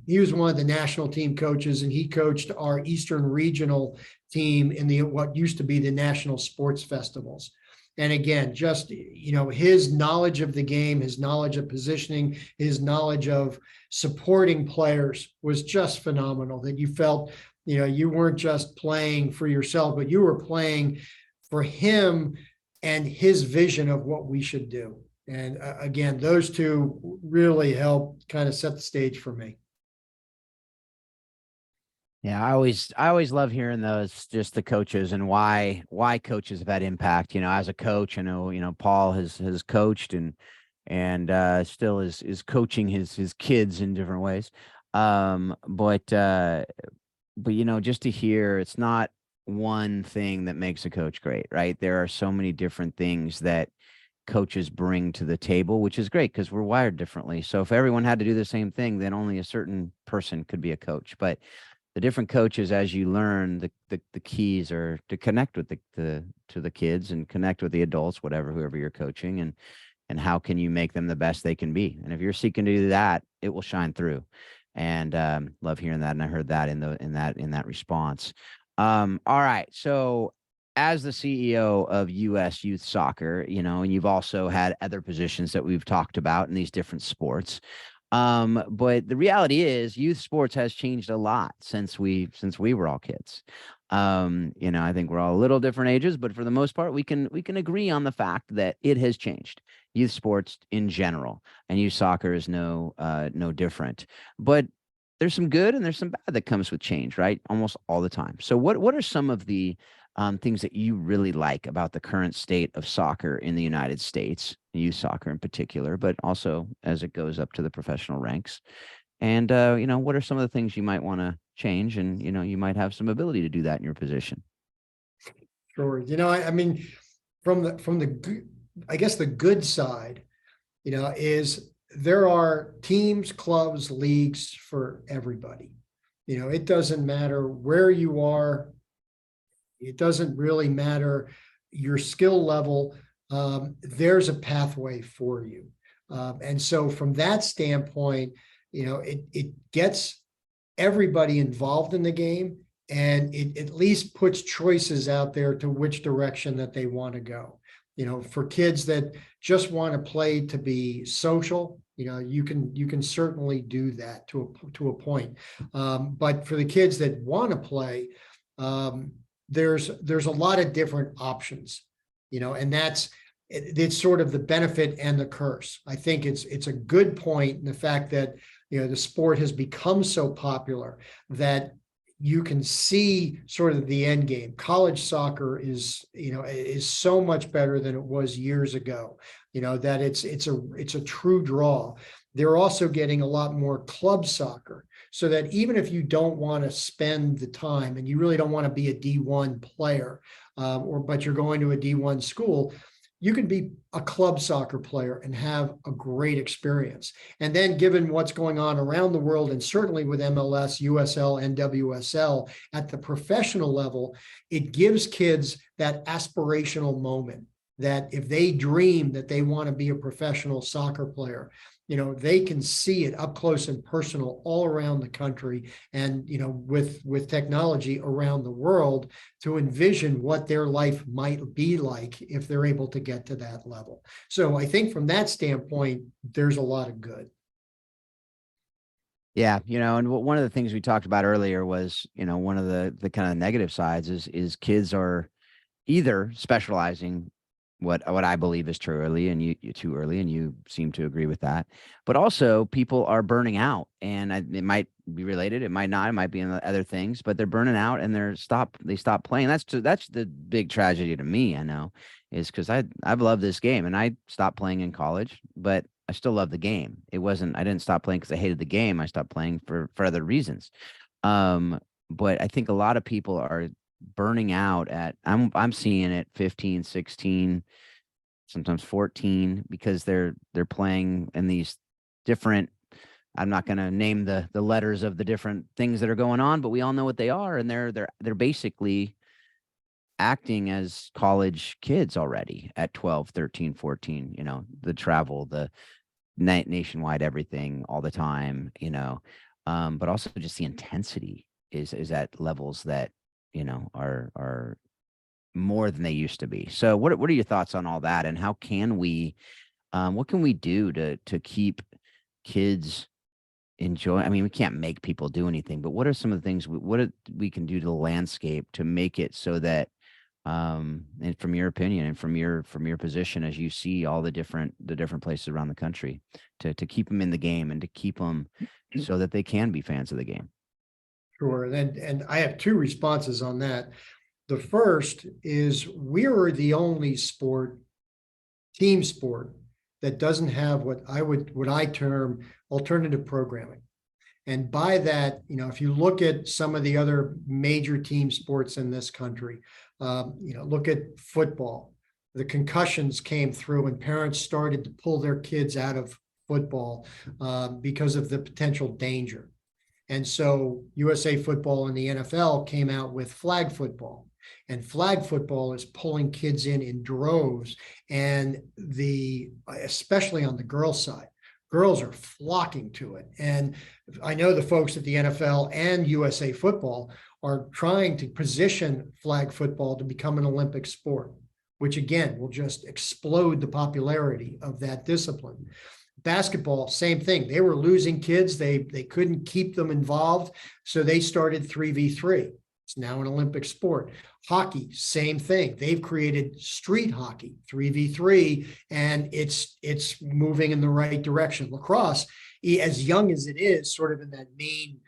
he was one of the national team coaches, and he coached our Eastern Regional team in what used to be the national sports festivals. And again, just, his knowledge of the game, his knowledge of positioning, his knowledge of supporting players was just phenomenal, that you felt, you weren't just playing for yourself, but you were playing for him and his vision of what we should do. And again, those two really helped kind of set the stage for me. Yeah, I always love hearing those, just the coaches and why coaches have had impact. As a coach, I know, Paul has coached and still is coaching his kids in different ways. But just to hear, it's not one thing that makes a coach great, right? There are so many different things that coaches bring to the table, which is great because we're wired differently. So if everyone had to do the same thing, then only a certain person could be a coach. But the different coaches, as you learn, the keys are to connect with the kids and connect with the adults, whoever you're coaching, and how can you make them the best they can be. And if you're seeking to do that, it will shine through. And love hearing that. And I heard that in that response. All right. So as the CEO of US Youth Soccer, and you've also had other positions that we've talked about in these different sports. But the reality is youth sports has changed a lot since we were all kids. I think we're all a little different ages, but for the most part, we can agree on the fact that it has changed. Youth sports in general, and youth soccer is no different. But there's some good and there's some bad that comes with change, right? Almost all the time. So what are some of the things that you really like about the current state of soccer in the United States, youth soccer in particular, but also as it goes up to the professional ranks? And, what are some of the things you might want to change? And, you might have some ability to do that in your position. Sure. I mean, from the I guess the good side, is there are teams, clubs, leagues for everybody. It doesn't matter where you are. It doesn't really matter your skill level. There's a pathway for you. And so from that standpoint, it gets everybody involved in the game, and it at least puts choices out there to which direction that they want to go. For kids that just want to play to be social, you can certainly do that to a point. But for the kids that want to play, there's a lot of different options, and it's sort of the benefit and the curse. I think it's a good point in the fact that the sport has become so popular that you can see sort of the end game. College soccer is so much better than it was years ago. That it's a true draw. They're also getting a lot more club soccer, so that even if you don't want to spend the time and you really don't want to be a D1 player, but you're going to a D1 school, you can be a club soccer player and have a great experience. And then given what's going on around the world, and certainly with MLS, USL, and WSL at the professional level, it gives kids that aspirational moment that if they dream that they want to be a professional soccer player, they can see it up close and personal all around the country, and with technology around the world, to envision what their life might be like if they're able to get to that level. So I think from that standpoint, there's a lot of good. Yeah, and one of the things we talked about earlier was, one of the kind of negative sides is kids are either specializing, what I believe is too early, and you too early, and you seem to agree with that. But also, people are burning out, and it might be related, it might not, it might be in other things, but they're burning out and they stop playing. That's the big tragedy to me. I know, is because I've loved this game, and I stopped playing in college, but I still love the game. I didn't stop playing because I hated the game. I stopped playing for other reasons. But I think a lot of people are burning out I'm seeing it 15, 16, sometimes 14, because they're playing in these different, I'm not going to name the letters of the different things that are going on, but we all know what they are, and they're basically acting as college kids already at 12, 13, 14, the travel, the nationwide, everything all the time, but also just the intensity is at levels that, are more than they used to be. So what are your thoughts on all that, and how can we, what can we do to keep kids enjoy? I mean, we can't make people do anything, but what are some of the things we can do to the landscape to make it so that, and from your opinion and from your position as you see all the different places around the country, to keep them in the game and to keep them so that they can be fans of the game? Sure. And I have two responses on that. The first is we're the only team sport that doesn't have what I term alternative programming. And by that, if you look at some of the other major team sports in this country, look at football. The concussions came through and parents started to pull their kids out of football because of the potential danger. And so USA Football and the NFL came out with flag football. And flag football is pulling kids in droves, and especially on the girls' side, girls are flocking to it. And I know the folks at the NFL and USA Football are trying to position flag football to become an Olympic sport, which again will just explode the popularity of that discipline. Basketball, same thing. They were losing kids. They couldn't keep them involved, so they started 3v3. It's now an Olympic sport. Hockey, same thing. They've created street hockey, 3v3, and it's moving in the right direction. Lacrosse, as young as it is, sort of in that main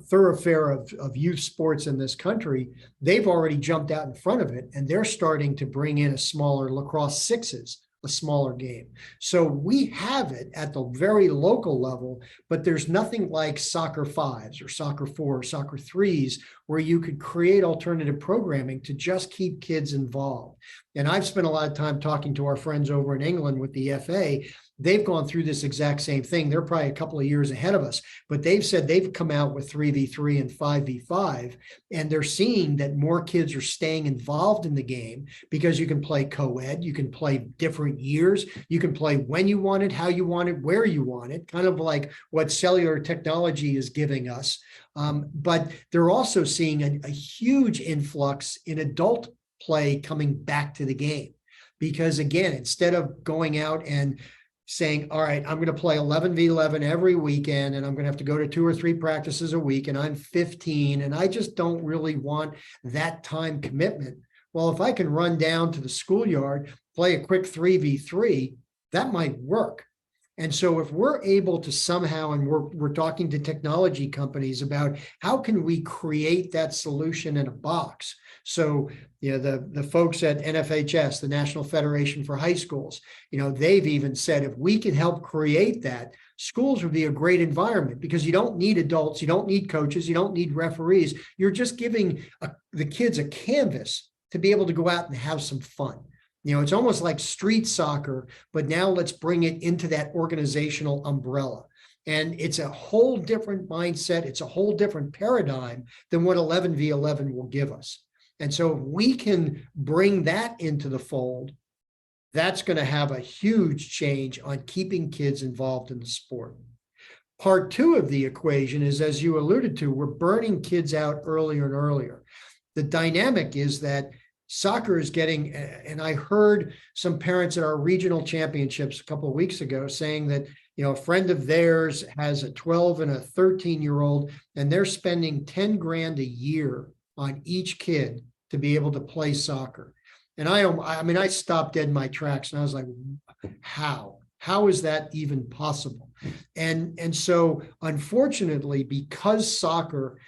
thoroughfare of youth sports in this country, they've already jumped out in front of it, and they're starting to bring in a smaller lacrosse sixes, a smaller game. So we have it at the very local level, but there's nothing like soccer fives or soccer four or soccer threes where you could create alternative programming to just keep kids involved. And I've spent a lot of time talking to our friends over in England with the FA. They've gone through this exact same thing. They're probably a couple of years ahead of us, but they've said they've come out with 3v3 and 5v5, and they're seeing that more kids are staying involved in the game because you can play co-ed, you can play different years, you can play when you want it, how you want it, where you want it, kind of like what cellular technology is giving us. But they're also seeing a huge influx in adult play coming back to the game. Because again, instead of going out and saying, all right, I'm going to play 11v11 every weekend, and I'm going to have to go to 2 or 3 practices a week, and I'm 15, and I just don't really want that time commitment. Well, if I can run down to the schoolyard, play a quick 3v3, that might work. And so if we're able to somehow, and we're talking to technology companies about how can we create that solution in a box. So, the folks at NFHS, the National Federation for High Schools, they've even said if we can help create that, schools would be a great environment because you don't need adults, you don't need coaches, you don't need referees. You're just giving the kids a canvas to be able to go out and have some fun. It's almost like street soccer, but now let's bring it into that organizational umbrella. And it's a whole different mindset. It's a whole different paradigm than what 11v11 will give us. And so if we can bring that into the fold, that's going to have a huge change on keeping kids involved in the sport. Part 2 of the equation is, as you alluded to, we're burning kids out earlier and earlier. The dynamic is that soccer is getting, and I heard some parents at our regional championships a couple of weeks ago saying that, a friend of theirs has a 12 and a 13-year-old, and they're spending 10 grand a year on each kid to be able to play soccer. And I stopped dead in my tracks, and I was like, how is that even possible? And so unfortunately, because soccer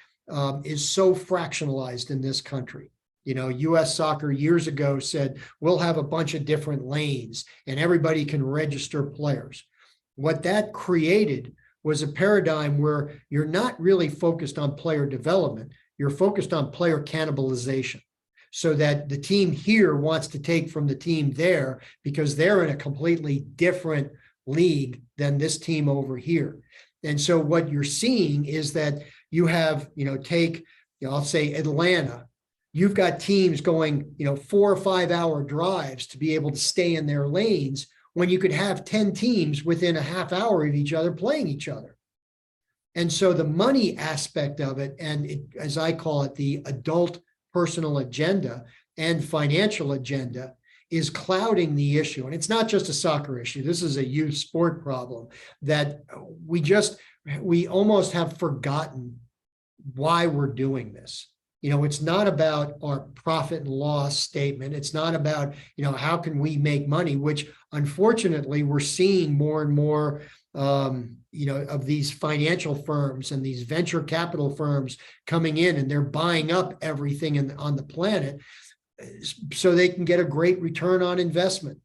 is so fractionalized in this country, US Soccer years ago said, we'll have a bunch of different lanes and everybody can register players. What that created was a paradigm where you're not really focused on player development. You're focused on player cannibalization, so that the team here wants to take from the team there because they're in a completely different league than this team over here. And so what you're seeing is that you have, I'll say Atlanta. You've got teams going, 4 or 5 hour drives to be able to stay in their lanes when you could have 10 teams within a half hour of each other playing each other. And so the money aspect of it, and as I call it, the adult personal agenda, and financial agenda is clouding the issue. And it's not just a soccer issue. This is a youth sport problem that we almost have forgotten why we're doing this. It's not about our profit and loss statement. It's not about, how can we make money, which unfortunately we're seeing more and more, of these financial firms and these venture capital firms coming in, and they're buying up everything on the planet so they can get a great return on investment.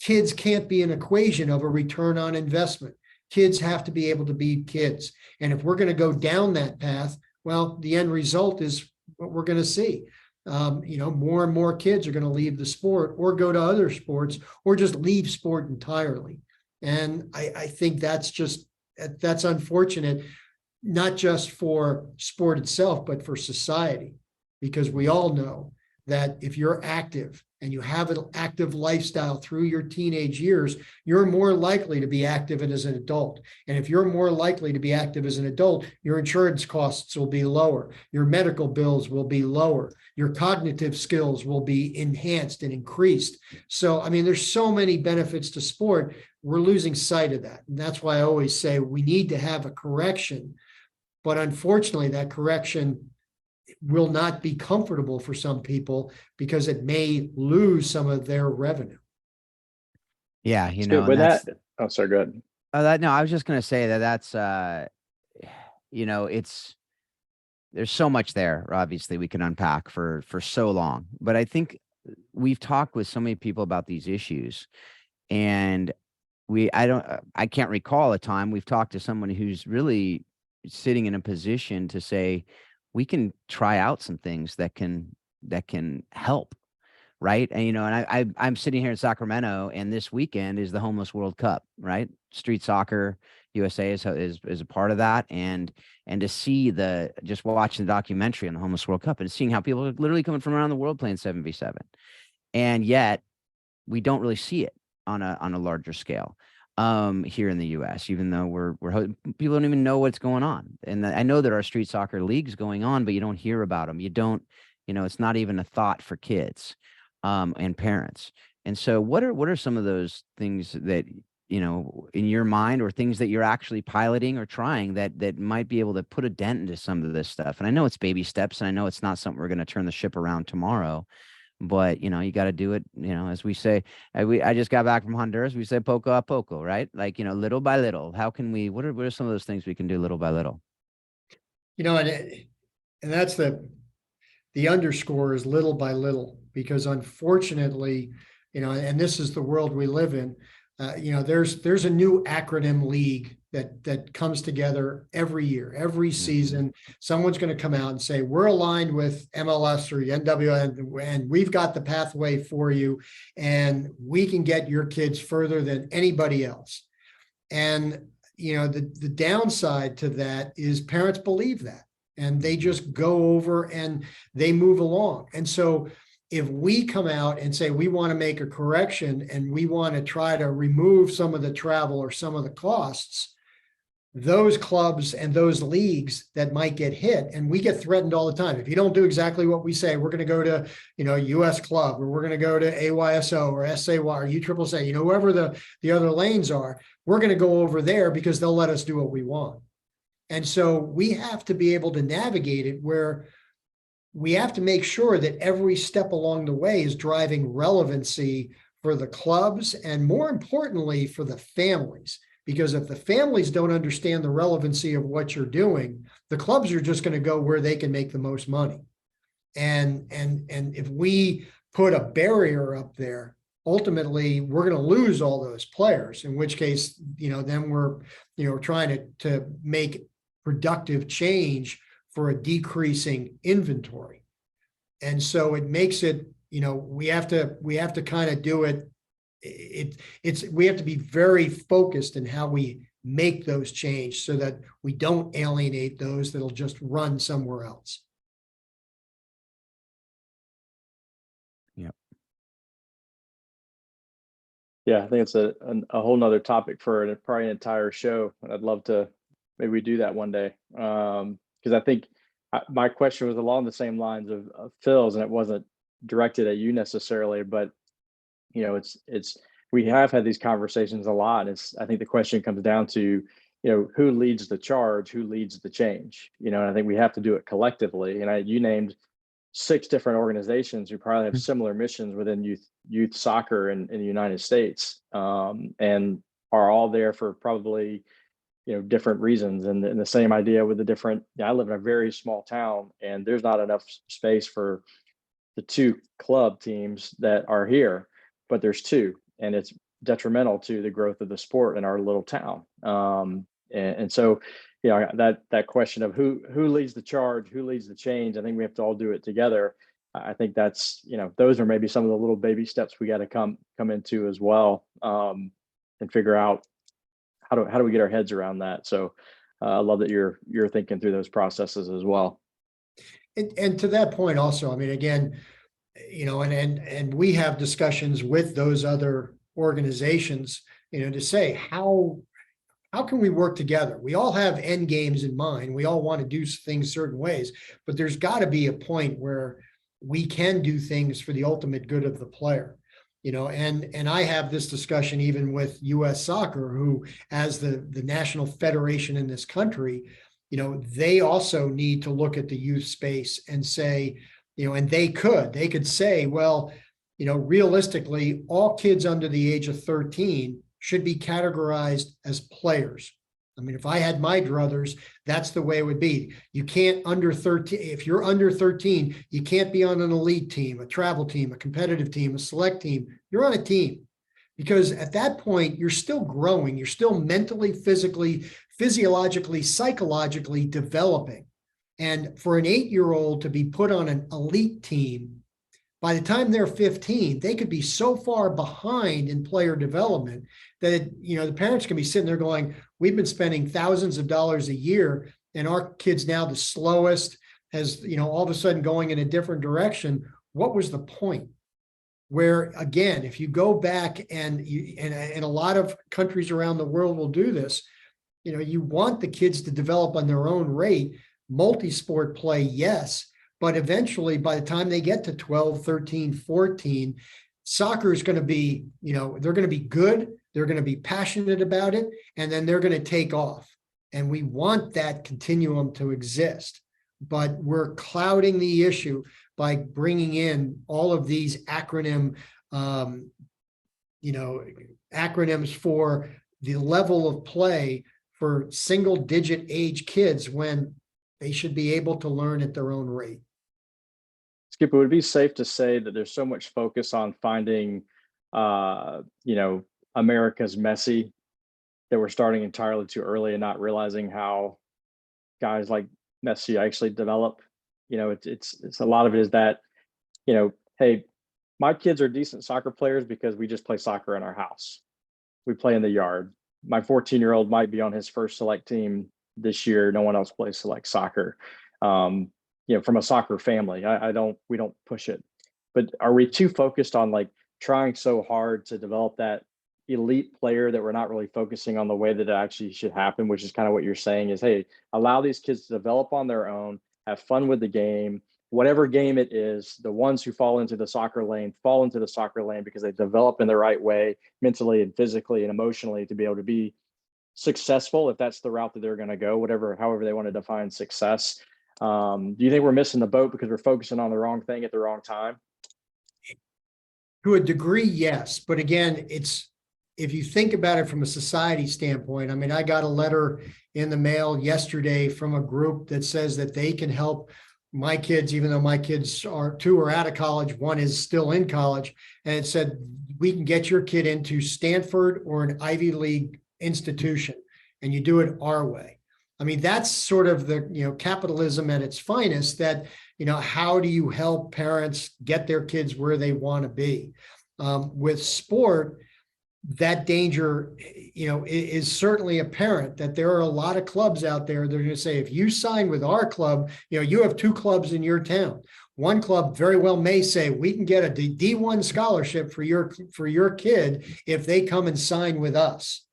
Kids can't be an equation of a return on investment. Kids have to be able to be kids. And if we're going to go down that path, well, the end result is what we're going to see. More and more kids are going to leave the sport or go to other sports or just leave sport entirely. And I think that's unfortunate, not just for sport itself, but for society, because we all know that if you're active and you have an active lifestyle through your teenage years, you're more likely to be active as an adult. And if you're more likely to be active as an adult, your insurance costs will be lower. Your medical bills will be lower. Your cognitive skills will be enhanced and increased. So, there's so many benefits to sport. We're losing sight of that. And that's why I always say we need to have a correction. But unfortunately, that correction will not be comfortable for some people because it may lose some of their revenue. Yeah, with that. Oh, sorry, go ahead. No, I was just going to say that's, there's so much there, obviously, we can unpack for so long. But I think we've talked with so many people about these issues, and I can't recall a time we've talked to someone who's really sitting in a position to say, we can try out some things that can help, right? And and I'm sitting here in Sacramento, and this weekend is the Homeless World Cup, right? Street soccer USA is a part of that, and to see just watching the documentary on the Homeless World Cup and seeing how people are literally coming from around the world playing 7v7, and yet we don't really see it on a larger scale. Here in the U.S., even though people don't even know what's going on. And I know there are street soccer leagues going on, but you don't hear about them. You don't, it's not even a thought for kids and parents. And so what are some of those things that, in your mind, or things that you're actually piloting or trying that might be able to put a dent into some of this stuff? And I know it's baby steps, and I know it's not something we're going to turn the ship around tomorrow. But, you got to do it, as we say, I just got back from Honduras. We say poco a poco, right? Like, little by little. How can what are some of those things we can do little by little? And that's the underscore is little by little, because unfortunately, and this is the world we live in. There's a new acronym league that comes together every year, every season. Someone's going to come out and say, we're aligned with MLS or NWN, and we've got the pathway for you, and we can get your kids further than anybody else. And, the downside to that is parents believe that, and they just go over and they move along. And so if we come out and say we want to make a correction and we want to try to remove some of the travel or some of the costs, those clubs and those leagues that might get hit, and we get threatened all the time. If you don't do exactly what we say, we're going to go to, US Club, or we're going to go to AYSO or SAY or USSSA, whoever the other lanes are, we're going to go over there because they'll let us do what we want. And so we have to be able to navigate it, where we have to make sure that every step along the way is driving relevancy for the clubs, and more importantly, for the families. Because if the families don't understand the relevancy of what you're doing, the clubs are just going to go where they can make the most money. And if we put a barrier up there, ultimately we're going to lose all those players, in which case, then we're, trying to make productive change for a decreasing inventory. And so it makes it, we have to kind of do it. We have to be very focused in how we make those change so that we don't alienate those that'll just run somewhere else. Yep. Yeah, I think it's a whole nother topic for probably an entire show. And I'd love to maybe we do that one day. Because I think my question was along the same lines of Phil's, and it wasn't directed at you necessarily, but we have had these conversations a lot. I think the question comes down to, who leads the charge, who leads the change, and I think we have to do it collectively. And you named 6 different organizations who probably have similar missions within youth soccer in the United States, and are all there for probably, different reasons. And the same idea with the different, I live in a very small town, and there's not enough space for the 2 club teams that are here, but there's 2, and it's detrimental to the growth of the sport in our little town. And so, that question of who leads the charge, who leads the change, I think we have to all do it together. I think that's, those are maybe some of the little baby steps we got to come into as well, and figure out how do we get our heads around that. So I love that you're thinking through those processes as well. And to that point also, I mean, again, and we have discussions with those other organizations, to say how can we work together? We all have end games in mind. We all want to do things certain ways, but there's got to be a point where we can do things for the ultimate good of the player. And I have this discussion even with US Soccer, who, as the national federation in this country, they also need to look at the youth space and say, and they could say, well, realistically, all kids under the age of 13 should be categorized as players. I mean, if I had my druthers, that's the way it would be. You can't under 13, if you're under 13, you can't be on an elite team, a travel team, a competitive team, a select team. You're on a team, because at that point, you're still growing. You're still mentally, physically, physiologically, psychologically developing. And for an 8-year-old to be put on an elite team, by the time they're 15, they could be so far behind in player development that, the parents can be sitting there going, we've been spending thousands of dollars a year, and our kid's now the slowest, has, all of a sudden going in a different direction. What was the point? Where, again, if you go back and a lot of countries around the world will do this, you want the kids to develop on their own rate, multi-sport play, yes. But eventually, by the time they get to 12, 13, 14, soccer is going to be, they're going to be good. They're going to be passionate about it, and then they're going to take off. And we want that continuum to exist. But we're clouding the issue by bringing in all of these acronyms for the level of play for single-digit age kids, when they should be able to learn at their own rate. Skip, it would be safe to say that there's so much focus on finding, America's Messi, that we're starting entirely too early and not realizing how guys like Messi actually develop. It's a lot of it is that, hey, my kids are decent soccer players because we just play soccer in our house. We play in the yard. My 14-year-old might be on his first select team this year. No one else plays select soccer. From a soccer family, we don't push it. But are we too focused on trying so hard to develop that elite player that we're not really focusing on the way that it actually should happen, which is kind of what you're saying is, hey, allow these kids to develop on their own, have fun with the game, whatever game it is. The ones who fall into the soccer lane because they develop in the right way, mentally and physically and emotionally, to be able to be successful, if that's the route that they're going to go, however they want to define success. Do you think we're missing the boat because we're focusing on the wrong thing at the wrong time? To a degree, yes. But again, if you think about it from a society standpoint, I mean, I got a letter in the mail yesterday from a group that says that they can help my kids, even though my kids two are out of college, one is still in college. And it said, we can get your kid into Stanford or an Ivy League institution, and you do it our way. I mean, that's sort of the, capitalism at its finest, that, how do you help parents get their kids where they want to be? With sport, that danger, is certainly apparent, that there are a lot of clubs out there that are going to say, if you sign with our club, you have 2 clubs in your town. One club very well may say, we can get a D1 scholarship for your kid if they come and sign with us.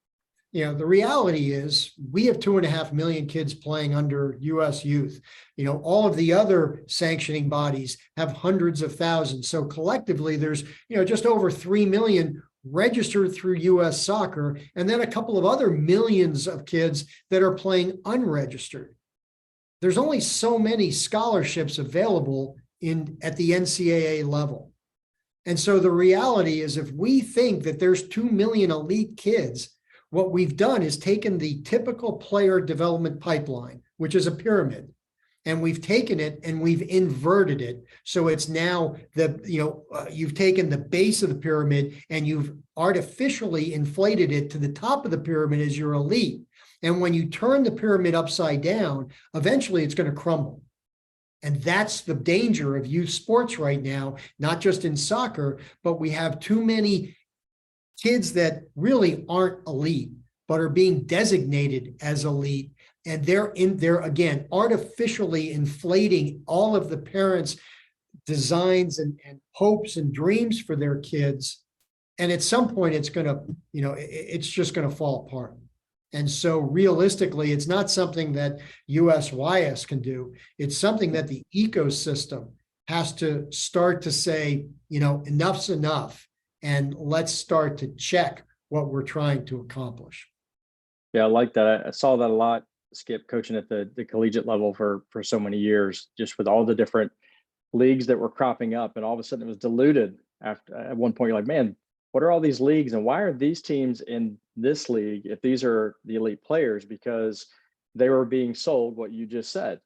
the reality is we have 2.5 million kids playing under US Youth. All of the other sanctioning bodies have hundreds of thousands. So collectively, there's, just over 3 million registered through US Soccer, and then a couple of other millions of kids that are playing unregistered. There's only so many scholarships available at the NCAA level. And so the reality is, if we think that there's 2 million elite kids, what we've done is taken the typical player development pipeline, which is a pyramid, and we've taken it and we've inverted it. So it's now you've taken the base of the pyramid and you've artificially inflated it to the top of the pyramid as your elite. And when you turn the pyramid upside down, eventually it's going to crumble. And that's the danger of youth sports right now, not just in soccer, but we have too many kids that really aren't elite, but are being designated as elite. And they're again, artificially inflating all of the parents' designs and hopes and dreams for their kids. And at some point it's going to, it's just going to fall apart. And so realistically, it's not something that USYS can do. It's something that the ecosystem has to start to say, enough's enough, and let's start to check what we're trying to accomplish. Yeah, I like that. I saw that a lot, Skip, coaching at the collegiate level for so many years, just with all the different leagues that were cropping up, and all of a sudden it was diluted. After at one point, you're like, man, what are all these leagues, and why are these teams in this league if these are the elite players? Because they were being sold what you just said.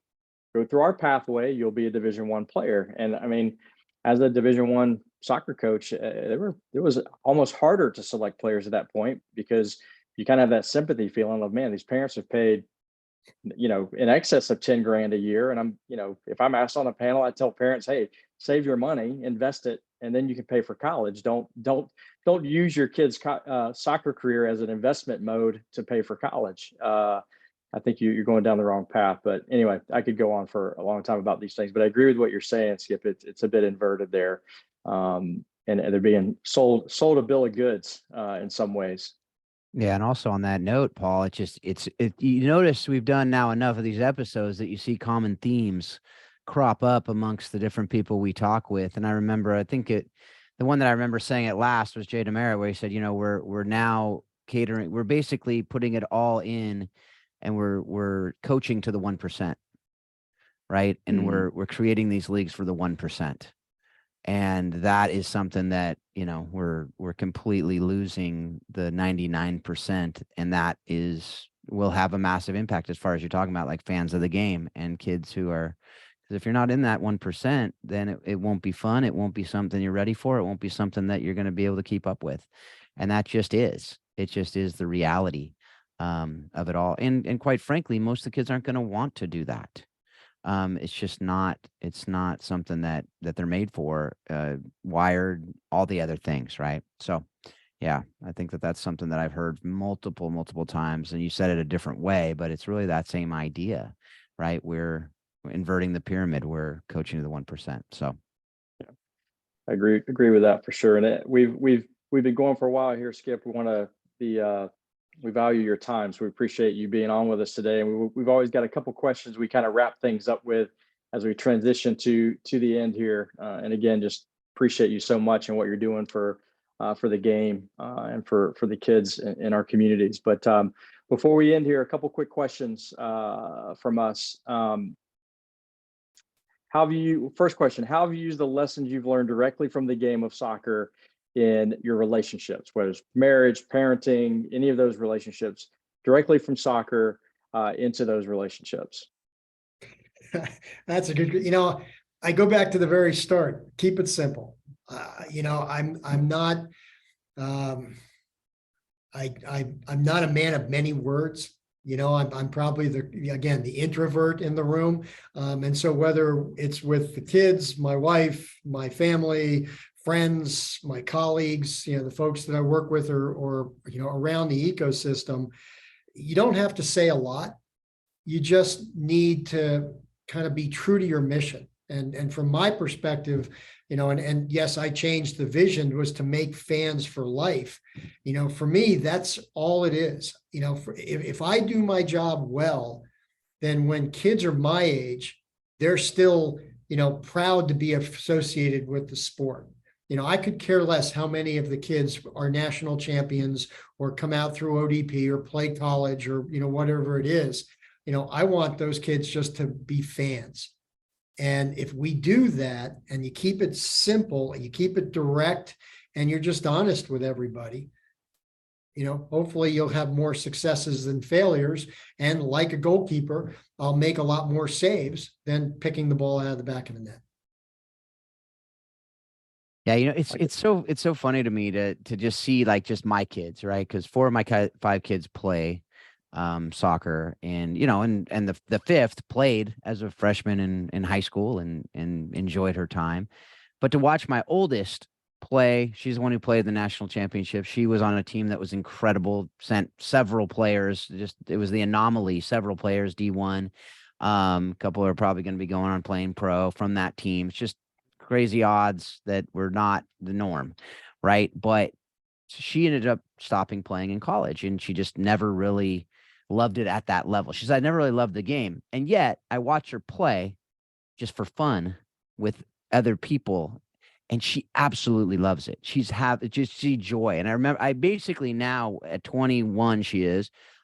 Go through our pathway, you'll be a Division I player. And I mean, as a Division I soccer coach, it was almost harder to select players at that point, because you kind of have that sympathy feeling of, man, these parents have paid, in excess of 10 grand a year. And I'm, if I'm asked on a panel, I tell parents, hey, save your money, invest it, and then you can pay for college. Don't use your kid's soccer career as an investment mode to pay for college. I think you're going down the wrong path. But anyway, I could go on for a long time about these things, but I agree with what you're saying, Skip. It's a bit inverted there. And they're being sold a bill of goods in some ways. Yeah, and also on that note, Paul, you notice we've done now enough of these episodes that you see common themes crop up amongst the different people we talk with. And I remember, the one that I remember saying it last was Jay DeMera, where he said, we're now catering, we're basically putting it all in, and we're coaching to the 1%, right? And we're creating these leagues for the 1%. And that is something that, we're completely losing the 99%. And that will have a massive impact as far as you're talking about, like fans of the game and kids who are, because if you're not in that 1%, then it won't be fun. It won't be something you're ready for. It won't be something that you're going to be able to keep up with. And it just is the reality of it all. And quite frankly, most of the kids aren't going to want to do that. It's not something that they're made for, wired, all the other things. Right. So yeah, I think that's something that I've heard multiple times, and you said it a different way, but it's really that same idea, right? We're inverting the pyramid. We're coaching to the 1%. So yeah, I agree with that for sure. And we've been going for a while here, Skip. We want to be, we value your time, so we appreciate you being on with us today. And we've always got a couple questions we kind of wrap things up with as we transition to the end here. And again, just appreciate you so much and what you're doing for the game and for the kids in our communities. But before we end here, a couple quick questions from us. First question, how have you used the lessons you've learned directly from the game of soccer in your relationships, whether it's marriage, parenting, any of those relationships, directly from soccer into those relationships? That's a good, I go back to the very start. Keep it simple. I'm not I'm not a man of many words. I'm probably the introvert in the room. And so whether it's with the kids, my wife, my family, friends, my colleagues, the folks that I work with or around the ecosystem, you don't have to say a lot. You just need to kind of be true to your mission. And from my perspective, and yes, I changed the vision was to make fans for life. For me, that's all it is. If I do my job well, then when kids are my age, they're still, proud to be associated with the sport. I could care less how many of the kids are national champions or come out through ODP or play college or, whatever it is. I want those kids just to be fans. And if we do that and you keep it simple, you keep it direct, and you're just honest with everybody, hopefully you'll have more successes than failures. And like a goalkeeper, I'll make a lot more saves than picking the ball out of the back of the net. Yeah, it's so funny to me to just see like just my kids, right? Because 4 of my 5 kids play soccer, and and the 5th played as a freshman in high school and enjoyed her time. But to watch my oldest play, she's the one who played the national championship. She was on a team that was incredible, sent several players, it was the anomaly, several players D1. A couple are probably going to be going on playing pro from that team. It's just crazy odds that were not the norm, right? But she ended up stopping playing in college, and she just never really loved it at that level. She said, I never really loved the game. And yet I watch her play just for fun with other people, and she absolutely loves it. Just see joy. And I remember, I basically now at 21,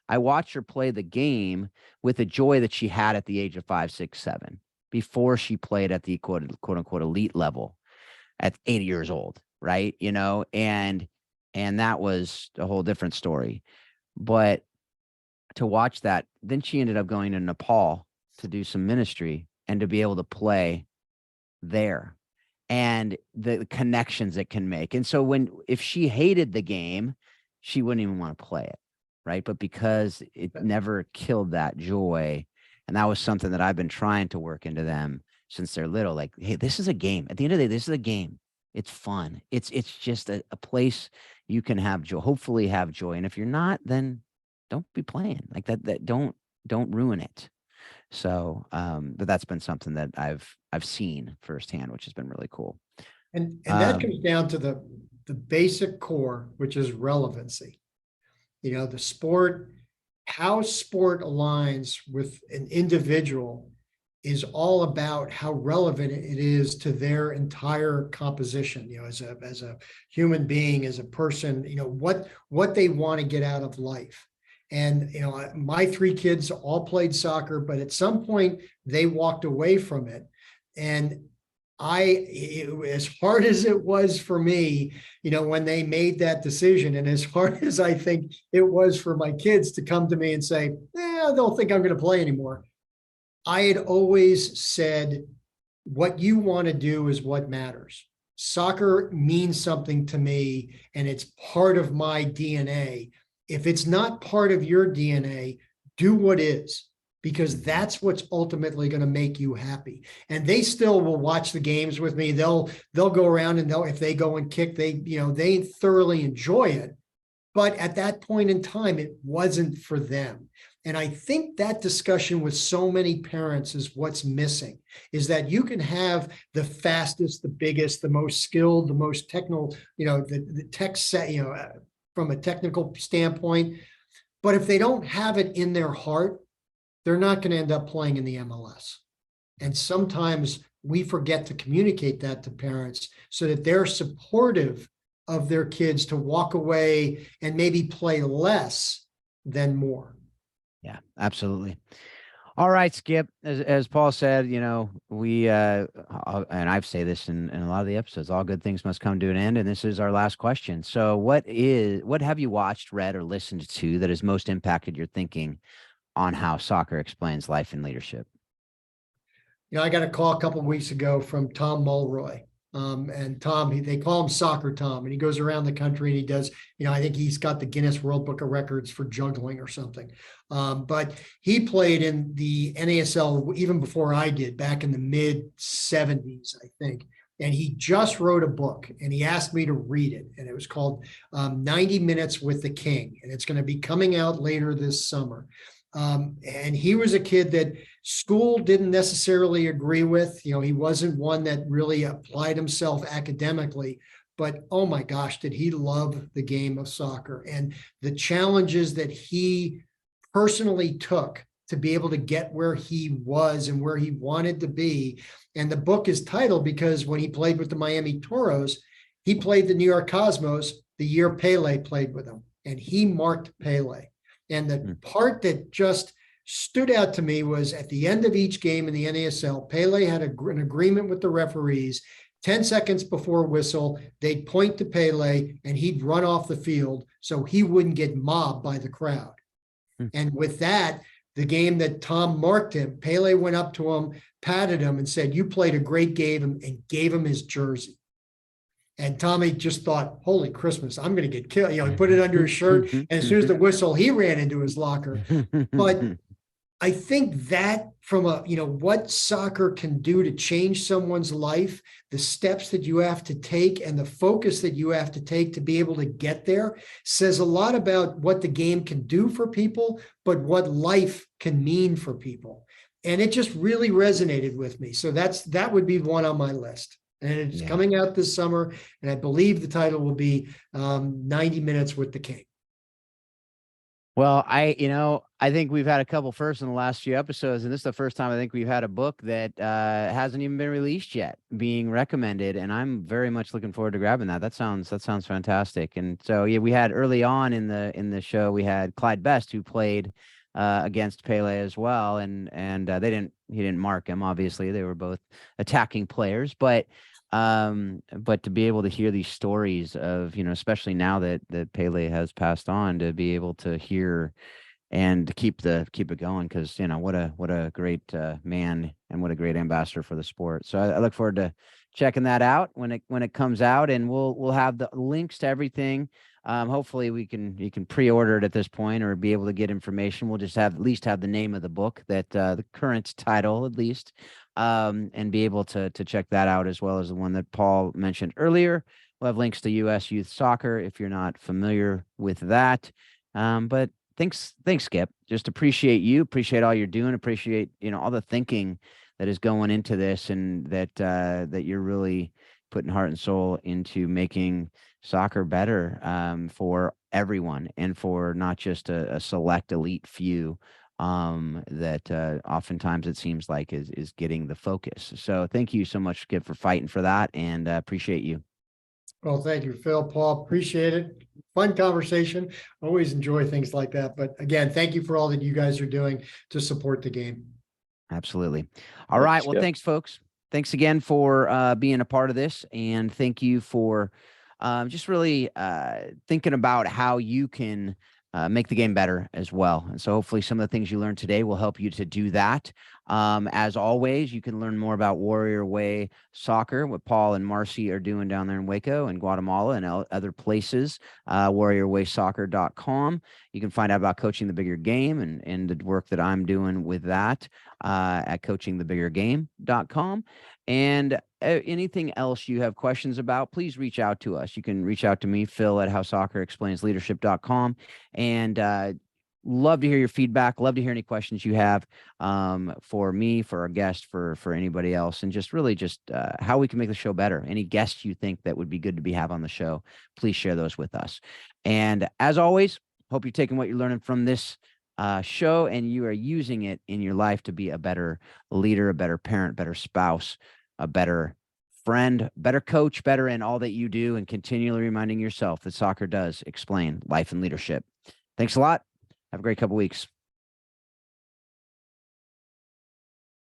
I watch her play the game with the joy that she had at the age of 5, 6, 7, before she played at the quote unquote elite level at 80 years old. Right. And that was a whole different story. But to watch that, then she ended up going to Nepal to do some ministry and to be able to play there, and the connections it can make. And so if she hated the game, she wouldn't even want to play it. Right. But because it never killed that joy. And that was something that I've been trying to work into them since they're little. Like, hey, this is a game. At the end of the day, this is a game. It's fun. It's just a place you can have joy, hopefully have joy. And if you're not, then don't be playing like that. Don't ruin it. So, but that's been something that I've seen firsthand, which has been really cool. And that comes down to the basic core, which is relevancy. The sport, how sport aligns with an individual is all about how relevant it is to their entire composition, as a human being, as a person, what they want to get out of life. And, my 3 kids all played soccer, but at some point they walked away from it. And as hard as it was for me, when they made that decision, and as hard as I think it was for my kids to come to me and say, I don't think I'm going to play anymore. I had always said, what you want to do is what matters. Soccer means something to me, and it's part of my DNA. If it's not part of your DNA, do what is, because that's what's ultimately going to make you happy. And they still will watch the games with me. They'll go around, and if they go and kick, they thoroughly enjoy it. But at that point in time, it wasn't for them. And I think that discussion with so many parents is what's missing, is that you can have the fastest, the biggest, the most skilled, the most technical, the tech set, from a technical standpoint. But if they don't have it in their heart, they're not going to end up playing in the MLS. And sometimes we forget to communicate that to parents so that they're supportive of their kids to walk away and maybe play less than more. Yeah, absolutely. All right, Skip, as Paul said, we, and I've said this in a lot of the episodes, all good things must come to an end. And this is our last question. So what have you watched, read, or listened to that has most impacted your thinking on how soccer explains life and leadership? I got a call a couple of weeks ago from Tom Mulroy. And Tom, they call him Soccer Tom, and he goes around the country and he does, I think he's got the Guinness World Book of Records for juggling or something. But he played in the NASL even before I did, back in the mid 70s, I think. And he just wrote a book, and he asked me to read it. And it was called 90 Minutes with the King. And it's going to be coming out later this summer. And he was a kid that school didn't necessarily agree with. He wasn't one that really applied himself academically, but oh my gosh, did he love the game of soccer and the challenges that he personally took to be able to get where he was and where he wanted to be. And the book is titled because when he played with the Miami Toros, he played the New York Cosmos the year Pele played with him, and he marked Pele. And the part that just stood out to me was at the end of each game in the NASL, Pele had an agreement with the referees. 10 seconds before whistle, they'd point to Pele and he'd run off the field so he wouldn't get mobbed by the crowd. And with that, the game that Tom marked him, Pele went up to him, patted him and said, "You played a great game," and gave him his jersey. And Tommy just thought, holy Christmas, I'm going to get killed. He put it under his shirt. And as soon as the whistle, he ran into his locker. But I think that from what soccer can do to change someone's life, the steps that you have to take and the focus that you have to take to be able to get there says a lot about what the game can do for people, but what life can mean for people. And it just really resonated with me. So that would be one on my list. And it's coming out this summer. And I believe the title will be 90 Minutes with the King. Well, I think we've had a couple firsts in the last few episodes, and this is the first time I think we've had a book that hasn't even been released yet being recommended, and I'm very much looking forward to grabbing that. That sounds fantastic. And so we had early on in the show, we had Clyde Best, who played against Pele as well, and he didn't mark him, obviously. They were both attacking players, but to be able to hear these stories of, especially now that Pele has passed on, to be able to hear and keep it going, because what a great man and what a great ambassador for the sport. So I look forward to checking that out when it comes out, and we'll have the links to everything. Hopefully you can pre-order it at this point or be able to get information. We'll just at least have the name of the book, that the current title at least, and be able to check that out, as well as the one that Paul mentioned earlier. We'll have links to US Youth Soccer if you're not familiar with that. But thanks, Skip. Just appreciate all you're doing. Appreciate all the thinking that is going into this, and that you're really putting heart and soul into making soccer better for everyone, and for not just a select elite few that oftentimes it seems like is getting the focus. So thank you so much, Skip, for fighting for that, and appreciate you. Well, thank you, Phil, Paul. Appreciate it. Fun conversation. Always enjoy things like that. But again, thank you for all that you guys are doing to support the game. Absolutely. All right. Well, thanks, folks. Thanks again for being a part of this. And thank you for just really thinking about how you can make the game better as well. And so hopefully some of the things you learned today will help you to do that. As always, you can learn more about Warrior Way Soccer, what Paul and Marcy are doing down there in Waco and Guatemala and other places, warriorwaysoccer.com. You can find out about coaching the bigger game and the work that I'm doing with that at coachingthebiggergame.com. And anything else you have questions about, please reach out to us. You can reach out to me, Phil, at howsoccerexplainsleadership.com. And love to hear your feedback. Love to hear any questions you have for me, for our guest, for anybody else, and just really how we can make the show better. Any guests you think that would be good to have on the show, please share those with us. And as always, hope you're taking what you're learning from this show and you are using it in your life to be a better leader, a better parent, better spouse, a better friend, better coach, better in all that you do, and continually reminding yourself that soccer does explain life and leadership. Thanks a lot. Have a great couple weeks.